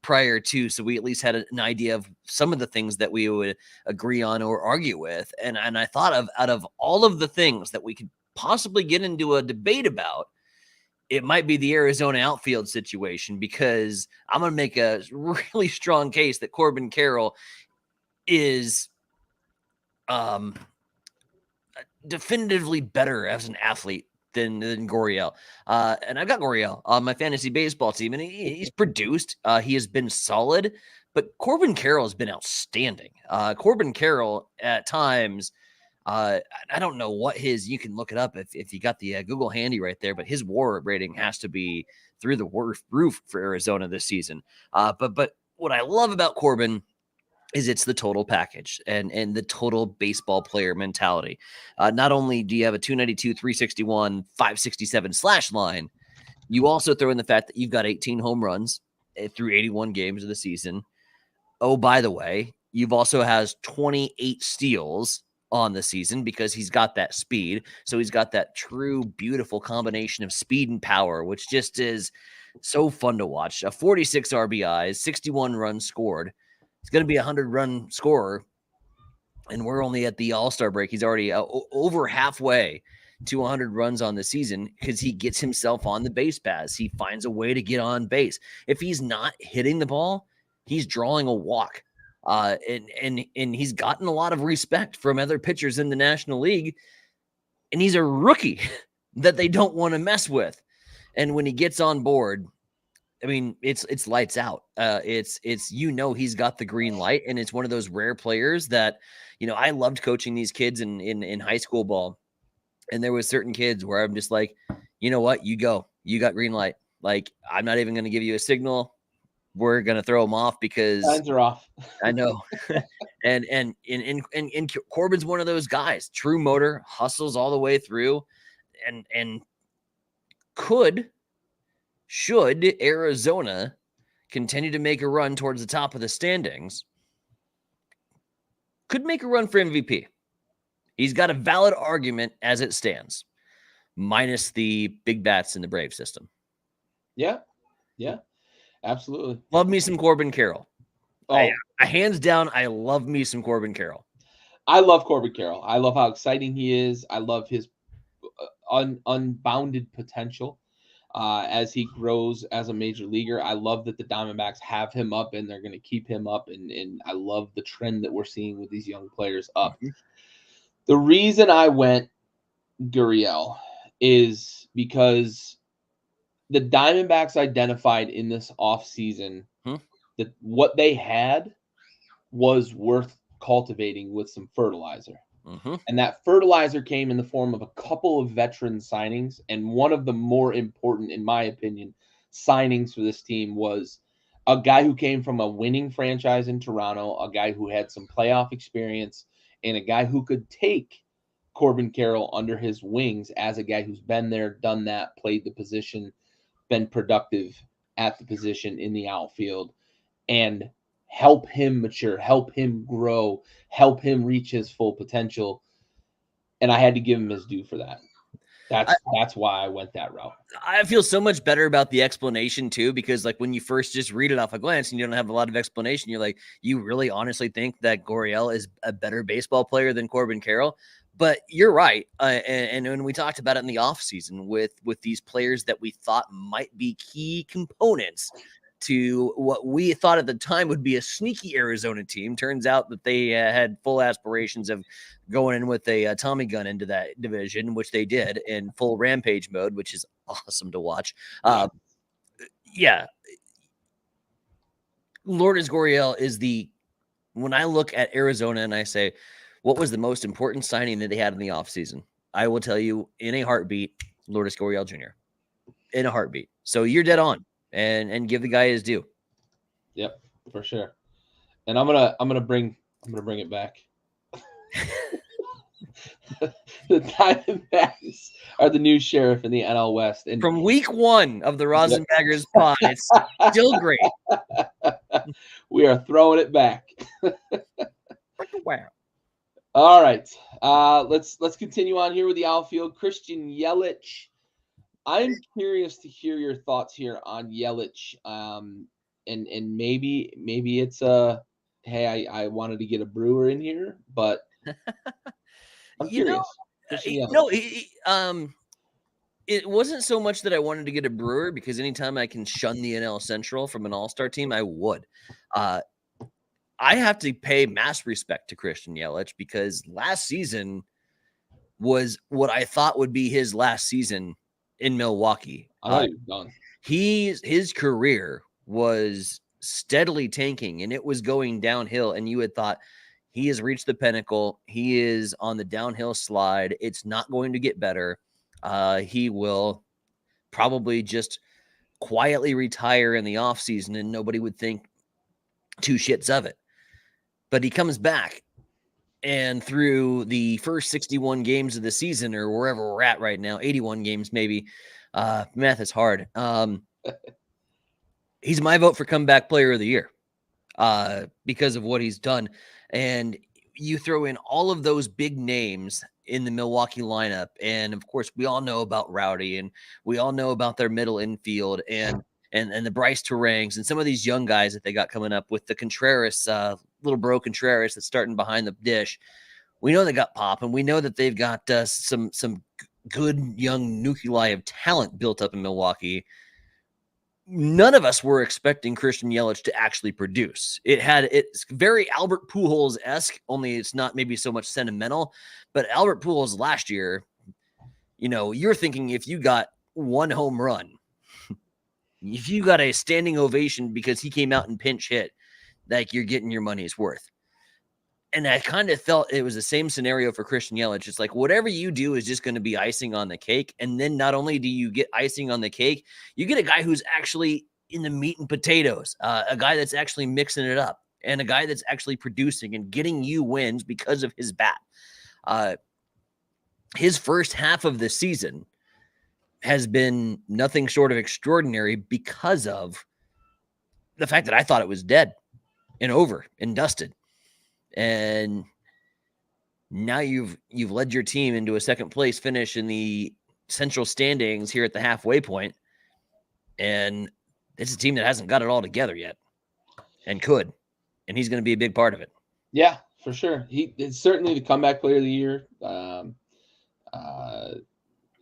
prior to, so we at least had an idea of some of the things that we would agree on or argue with. And I thought of, out of all of the things that we could possibly get into a debate about, it might be the Arizona outfield situation, because I'm going to make a really strong case that Corbin Carroll is definitively better as an athlete than Gurriel. And I've got Gurriel on my fantasy baseball team, and he's produced. He has been solid, but Corbin Carroll has been outstanding. Corbin Carroll at times, I don't know what his, you can look it up if you got the Google handy right there, but his WAR rating has to be through the roof for Arizona this season. But what I love about Corbin is it's the total package and the total baseball player mentality. Not only do you have a 292, 361, 567 slash line, you also throw in the fact that you've got 18 home runs through 81 games of the season. Oh, by the way, you've also has 28 steals on the season, because he's got that speed. So he's got that true, beautiful combination of speed and power, which just is so fun to watch. 46 RBIs, 61 runs scored. He's going to be a 100-run scorer, and we're only at the All-Star break. He's already over halfway to 100 runs on the season, because he gets himself on the base paths. He finds a way to get on base. If he's not hitting the ball, he's drawing a walk. And he's gotten a lot of respect from other pitchers in the National League, and he's a rookie that they don't want to mess with. And when he gets on board, I mean, it's lights out. It's he's got the green light, and it's one of those rare players that, I loved coaching these kids in high school ball, and there was certain kids where I'm just like, you know what, you go, you got green light. Like, I'm not even going to give you a signal. We're going to throw them off because Signs are off. I know. and Corbin's one of those guys, true motor, hustles all the way through, and should Arizona continue to make a run towards the top of the standings, could make a run for MVP. He's got a valid argument as it stands, minus the big bats in the Brave system. Yeah, absolutely. Love me some Corbin Carroll. Oh, I hands down, I love me some Corbin Carroll. I love Corbin Carroll. I love how exciting he is. I love his unbounded potential as he grows as a major leaguer. I love that the Diamondbacks have him up, and they're going to keep him up. And I love the trend that we're seeing with these young players up. Mm-hmm. The reason I went Gurriel is because the Diamondbacks identified in this offseason that what they had was worth cultivating with some fertilizer. Mm-hmm. And that fertilizer came in the form of a couple of veteran signings. And one of the more important, in my opinion, signings for this team was a guy who came from a winning franchise in Toronto, a guy who had some playoff experience, and a guy who could take Corbin Carroll under his wings as a guy who's been there, done that, played the position, been productive at the position in the outfield, and help him mature, help him grow, help him reach his full potential. And I had to give him his due for that. That's why I went that route. I feel so much better about the explanation too, because like when you first just read it off a glance and you don't have a lot of explanation, you're like, you really honestly think that Gurriel is a better baseball player than Corbin Carroll? But you're right. And when we talked about it in the offseason with these players that we thought might be key components to what we thought at the time would be a sneaky Arizona team, turns out that they had full aspirations of going in with a Tommy gun into that division, which they did in full rampage mode, which is awesome to watch. Yeah. Lourdes Gurriel is when I look at Arizona and I say, what was the most important signing that they had in the offseason? I will tell you in a heartbeat, Lourdes Gurriel Jr. In a heartbeat. So you're dead on, and give the guy his due. Yep, for sure. And I'm gonna bring it back. The Diamondbacks are the new sheriff in the NL West. And from week 1 of the Rosinbaggers pod, it's still great. We are throwing it back. Wow. All right. Let's continue on here with the outfield. Christian Yelich I'm curious to hear your thoughts here on Yelich. And maybe it's hey, I wanted to get a Brewer in here, but I'm You know, curious. Christian Yelich. no, it wasn't so much that I wanted to get a Brewer, because anytime I can shun the NL Central from an All-Star team, I would. I have to pay mass respect to Christian Yelich, because last season was what I thought would be his last season in Milwaukee. I thought he was done. His career was steadily tanking, and it was going downhill, and you had thought, he has reached the pinnacle. He is on the downhill slide. It's not going to get better. He will probably just quietly retire in the offseason, and nobody would think two shits of it. But he comes back, and through the first 61 games of the season, or wherever we're at right now, 81 games maybe, math is hard. He's my vote for comeback player of the year because of what he's done. And you throw in all of those big names in the Milwaukee lineup, and of course we all know about Rowdy, and we all know about their middle infield, and the Bryce Terangs, and some of these young guys that they got coming up with the Contreras, little bro Contreras that's starting behind the dish. We know they got pop, and we know that they've got some good young nuclei of talent built up in Milwaukee. None of us were expecting Christian Yelich to actually produce. It's very Albert Pujols-esque, only it's not maybe so much sentimental. But Albert Pujols last year, you're thinking, if you got one home run, if you got a standing ovation because he came out and pinch hit, like, you're getting your money's worth. And I kind of felt it was the same scenario for Christian Yelich. It's like, whatever you do is just going to be icing on the cake. And then not only do you get icing on the cake, you get a guy who's actually in the meat and potatoes, a guy that's actually mixing it up, and a guy that's actually producing and getting you wins because of his bat. His first half of the season has been nothing short of extraordinary because of the fact that I thought it was dead and over and dusted. And now you've led your team into a second place finish in the central standings here at the halfway point. And it's a team that hasn't got it all together yet, and could. And he's going to be a big part of it. Yeah, for sure. He is certainly the comeback player of the year.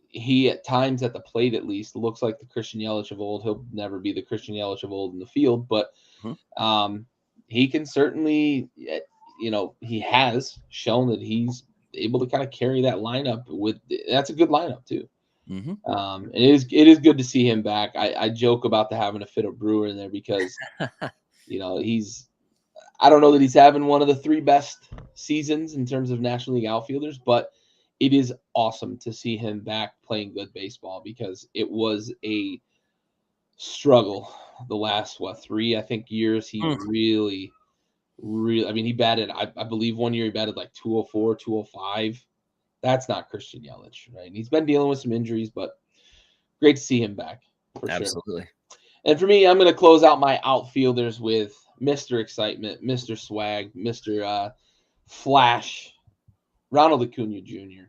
He at times at the plate, at least, looks like the Christian Yelich of old. He'll never be the Christian Yelich of old in the field, but he can certainly, he has shown that he's able to kind of carry that lineup that's a good lineup too. And it is good to see him back. I joke about having a fit of Brewer in there because, I don't know that he's having one of the three best seasons in terms of National League outfielders, but it is awesome to see him back playing good baseball, because it was a struggle the last, 3, I think, years. He really, he batted, I believe one year he batted like 204, 205. That's not Christian Yelich, right? And he's been dealing with some injuries, but great to see him back, for Absolutely. sure. And for me, I'm going to close out my outfielders with Mr. Excitement, Mr. Swag, Mr. Flash, Ronald Acuna Jr.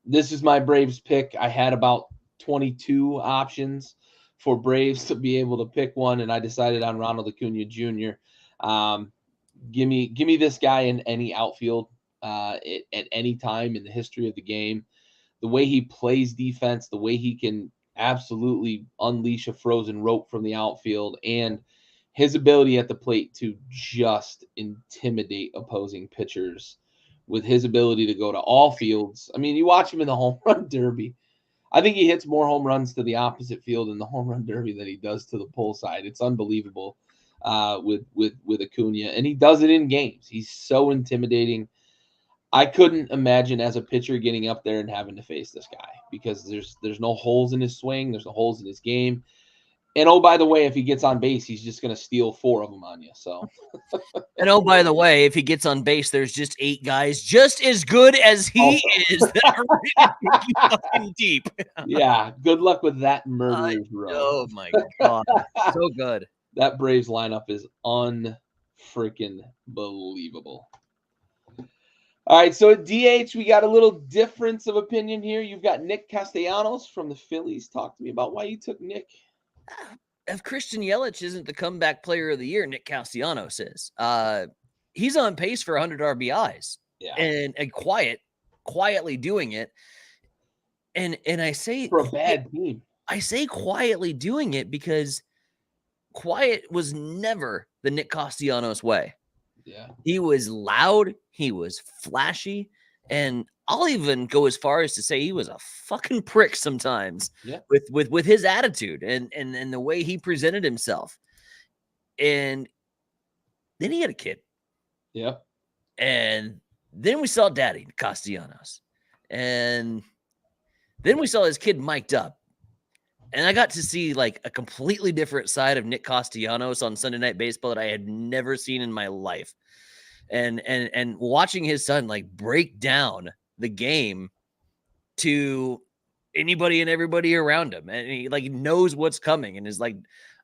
This is my Braves pick. I had about 22 options for Braves to be able to pick one, and I decided on Ronald Acuna Jr. Give me this guy in any outfield at any time in the history of the game. The way he plays defense, the way he can absolutely unleash a frozen rope from the outfield, and his ability at the plate to just intimidate opposing pitchers with his ability to go to all fields. I mean, you watch him in the home run derby. I think he hits more home runs to the opposite field in the home run derby than he does to the pull side. It's unbelievable with Acuna, and he does it in games. He's so intimidating. I couldn't imagine as a pitcher getting up there and having to face this guy, because there's no holes in his swing. There's no holes in his game. And oh, by the way, if he gets on base, he's just going to steal 4 of them on you. So, and oh, by the way, if he gets on base, there's just 8 guys just as good as he is that are really fucking deep. Yeah, good luck with that murderer's row. Oh my god, so good. That Braves lineup is unfreaking believable. All right, so at DH, we got a little difference of opinion here. You've got Nick Castellanos from the Phillies. Talk to me about why you took Nick. If Christian Yelich isn't the comeback player of the year, Nick Castellanos is. He's on pace for 100 RBIs. Yeah. And quietly doing it. And I say For a bad team. I say quietly doing it because quiet was never the Nick Castellanos way. Yeah. He was loud, he was flashy, and I'll even go as far as to say he was a fucking prick sometimes. Yeah. With his attitude and the way he presented himself. And then he had a kid. Yeah. And then we saw Daddy Castellanos. And then we saw his kid mic'd up. And I got to see like a completely different side of Nick Castellanos on Sunday Night Baseball that I had never seen in my life. And watching his son like break down the game to anybody and everybody around him. And he like knows what's coming and is like,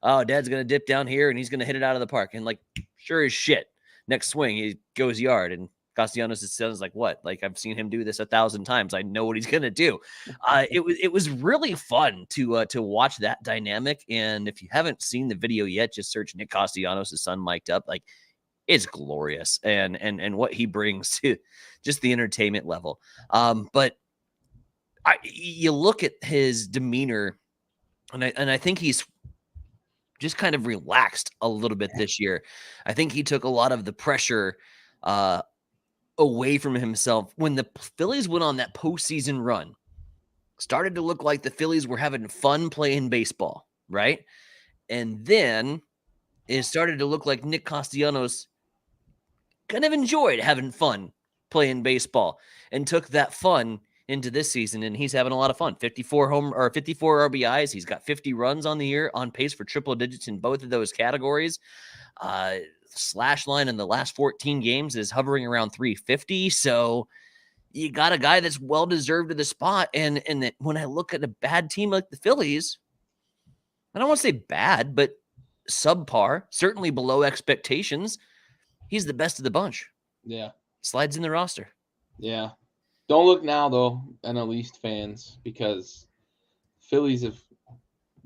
oh, Dad's going to dip down here and he's going to hit it out of the park. And like, sure as shit, next swing, he goes yard. And Castellanos sounds like, what? Like, I've seen him do this 1,000 times. I know what he's going to do. It was really fun to watch that dynamic. And if you haven't seen the video yet, just search Nick Castellanos' son mic'd up. Like, it's glorious. And what he brings to just the entertainment level. But you look at his demeanor, and I think he's just kind of relaxed a little bit this year. I think he took a lot of the pressure away from himself when the Phillies went on that postseason run. Started to look like the Phillies were having fun playing baseball, right? And then it started to look like Nick Castellanos kind of enjoyed having fun playing baseball and took that fun into this season, and he's having a lot of fun. 54 RBIs. He's got 50 runs on the year, on pace for triple digits in both of those categories. Slash line in the last 14 games is hovering around 350. So you got a guy that's well deserved of the spot. And that when I look at a bad team like the Phillies, I don't want to say bad, but subpar, certainly below expectations. He's the best of the bunch. Yeah. Slides in the roster. Yeah. Don't look now though, NL East fans, because Phillies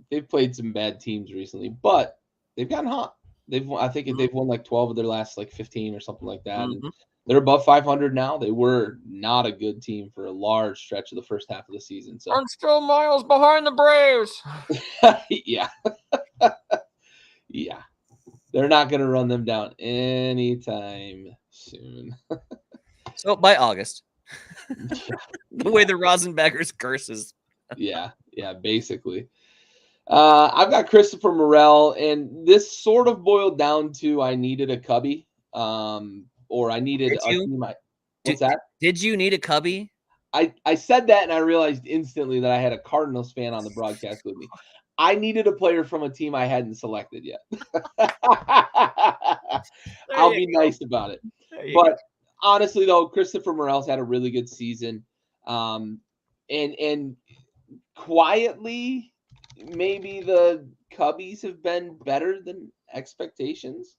they've played some bad teams recently, but they've gotten hot. They've won like 12 of their last like 15 or something like that. Mm-hmm. And they're above 500 now. They were not a good team for a large stretch of the first half of the season. So I'm still miles behind the Braves. yeah. Yeah. They're not going to run them down anytime soon. So by August. The way the Rosinbaggers curses. Yeah, basically. I've got Christopher Morel, and this sort of boiled down to I needed a cubby, or I needed a team. What's that? Did you need a cubby? I said that, and I realized instantly that I had a Cardinals fan on the broadcast with me. I needed a player from a team I hadn't selected yet. I'll be nice about it. But honestly, though, Christopher Morel's had a really good season. And quietly, maybe the Cubbies have been better than expectations.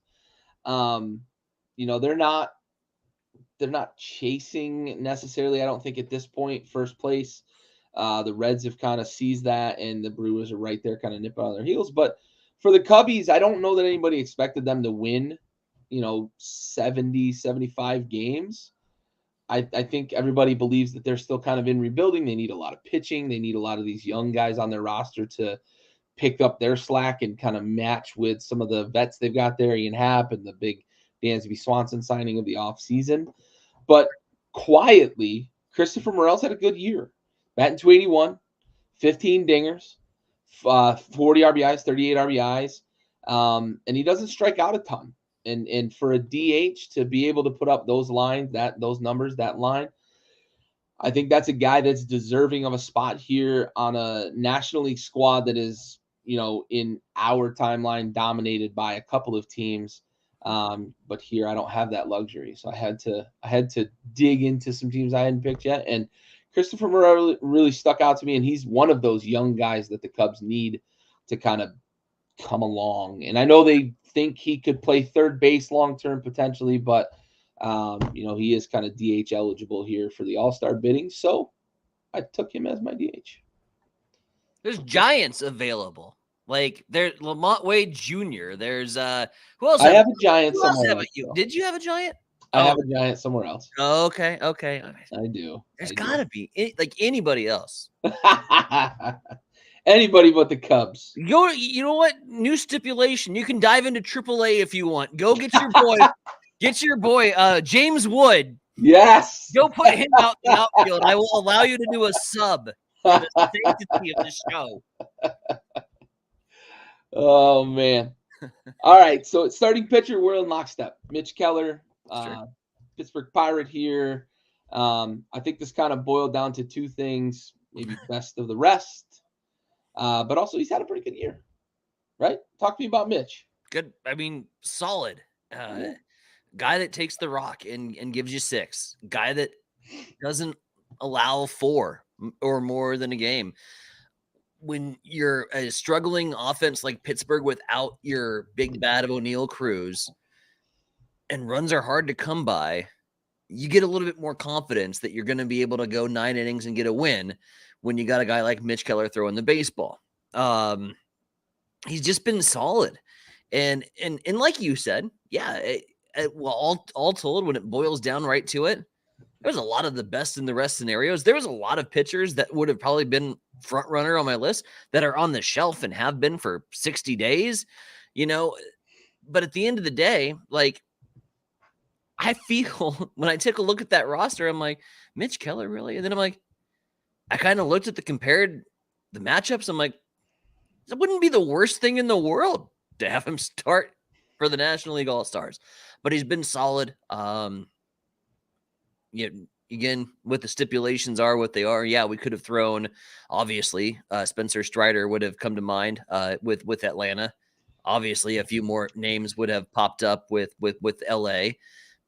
They're not chasing necessarily, I don't think, at this point, first place. The Reds have kind of seized that, and the Brewers are right there kind of nipping on their heels. But for the Cubbies, I don't know that anybody expected them to win, 70, 75 games. I think everybody believes that they're still kind of in rebuilding. They need a lot of pitching. They need a lot of these young guys on their roster to pick up their slack and kind of match with some of the vets they've got there, Ian Happ and the big Dansby Swanson signing of the offseason. But quietly, Christopher Morel's had a good year. Batting .281, 15 dingers, 40 RBIs, 38 RBIs, and he doesn't strike out a ton. And for a DH to be able to put up those lines, those numbers, that line, I think that's a guy that's deserving of a spot here on a National League squad that is, in our timeline dominated by a couple of teams. But here I don't have that luxury, so I had to dig into some teams I hadn't picked yet, and Christopher Morel really stuck out to me, and he's one of those young guys that the Cubs need to kind of come along. And I know they think he could play third base long-term potentially, but He is kind of DH eligible here for the All-Star bidding, so I took him as my DH. There's Giants available. Like there's Lamont Wade Jr. There's who else? I have a Giant who else somewhere have else. you? Did you have a Giant? I have a Giant somewhere else. Oh, okay. I do. There's gotta be like anybody else. Anybody but the Cubs. You know what? New stipulation. You can dive into AAA if you want. Go get your boy. Get your boy, James Wood. Yes. Go put him out in the outfield. I will allow you to do a sub for the sanctity of the show. Oh, man. All right. So starting pitcher, we're in lockstep. Mitch Keller, Sure. Pittsburgh Pirate here. I think this kind of boiled down to two things, maybe best of the rest. But also he's had a pretty good year, right? Talk to me about Mitch. Good. I mean, solid. Guy that takes the rock and gives you 6. Guy that doesn't allow 4 or more than a game. When you're a struggling offense like Pittsburgh without your big bat of O'Neal Cruz and runs are hard to come by, you get a little bit more confidence that you're going to be able to go 9 innings and get a win when you got a guy like Mitch Keller throwing the baseball. He's just been solid. And like you said, yeah, well, all told, when it boils down right to it, there's a lot of the best in the rest scenarios. There was a lot of pitchers that would have probably been front runner on my list that are on the shelf and have been for 60 days, but at the end of the day, like, I feel when I take a look at that roster, I'm like, Mitch Keller, really? And then I'm like, I kind of looked at the matchups. I'm like, that wouldn't be the worst thing in the world to have him start for the National League All-Stars, but he's been solid. Again, what the stipulations are what they are. Yeah, we could have thrown, obviously, Spencer Strider would have come to mind with Atlanta. Obviously, a few more names would have popped up with LA.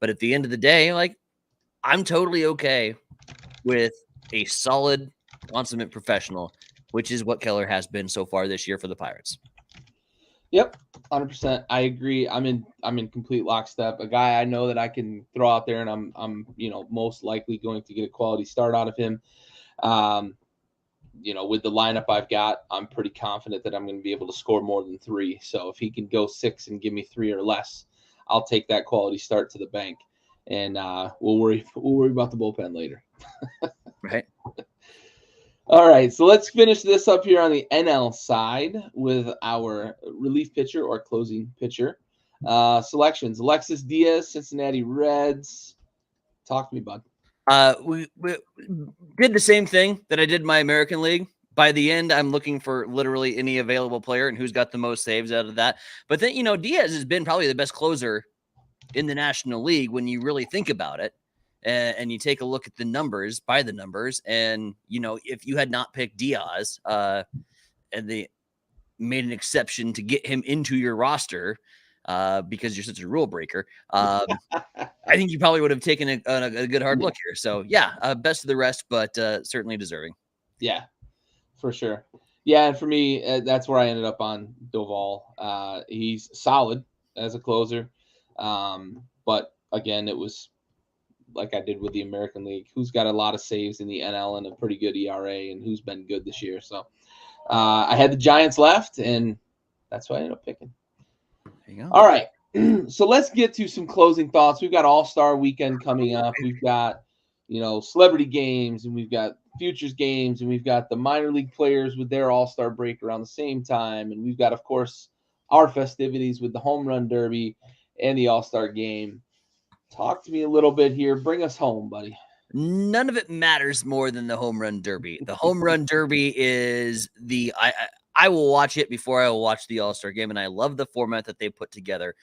But at the end of the day, like, I'm totally okay with a solid, consummate professional, which is what Keller has been so far this year for the Pirates. Yep, 100%. I agree. I'm in complete lockstep. A guy I know that I can throw out there, and I'm most likely going to get a quality start out of him. With the lineup I've got, I'm pretty confident that I'm going to be able to score more than 3. So if he can go 6 and give me 3 or less, I'll take that quality start to the bank, and we'll worry about the bullpen later. Right. All right, so let's finish this up here on the NL side with our relief pitcher or closing pitcher selections. Alexis Diaz, Cincinnati Reds. Talk to me, bud. We did the same thing that I did in my American League. By the end, I'm looking for literally any available player and who's got the most saves out of that. But then, Diaz has been probably the best closer in the National League when you really think about it. And you take a look at the numbers, and, if you had not picked Diaz and they made an exception to get him into your roster because you're such a rule breaker, I think you probably would have taken a good hard look here. So, yeah, best of the rest, but certainly deserving. Yeah, for sure. Yeah, and for me, that's where I ended up on Doval. He's solid as a closer. But, again, it was like I did with the American League, who's got a lot of saves in the NL and a pretty good ERA and who's been good this year. So I had the Giants left, and that's what I ended up picking. There you go. All right. So let's get to some closing thoughts. We've got All-Star Weekend coming up. We've got, celebrity games, and we've got futures games, and we've got the minor league players with their All-Star break around the same time. And we've got, of course, our festivities with the Home Run Derby and the All-Star Game. Talk to me a little bit here. Bring us home, buddy. None of it matters more than the Home Run Derby. The Home Run Derby is I will watch it before I will watch the All-Star Game, and I love the format that they put together.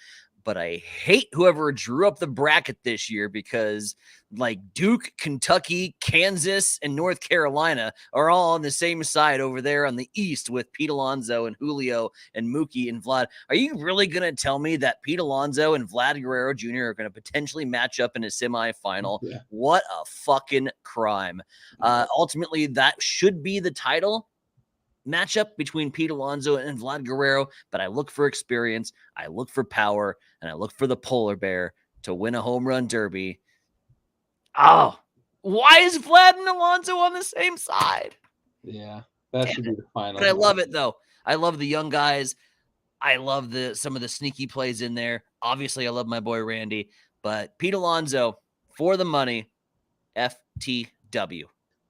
But I hate whoever drew up the bracket this year because, like, Duke, Kentucky, Kansas, and North Carolina are all on the same side over there on the East with Pete Alonso and Julio and Mookie and Vlad. Are you really going to tell me that Pete Alonso and Vlad Guerrero Jr. are going to potentially match up in a semifinal? Yeah. What a fucking crime. Ultimately, that should be the title matchup between Pete Alonso and Vlad Guerrero, but I look for experience, I look for power, and I look for the polar bear. to win a home run derby. Oh, why is Vlad and Alonso on the same side? Yeah, that should be the final. But I love it, though. I love the young guys. I love some of the sneaky plays in there. Obviously, I love my boy Randy. But Pete Alonso, for the money, FTW.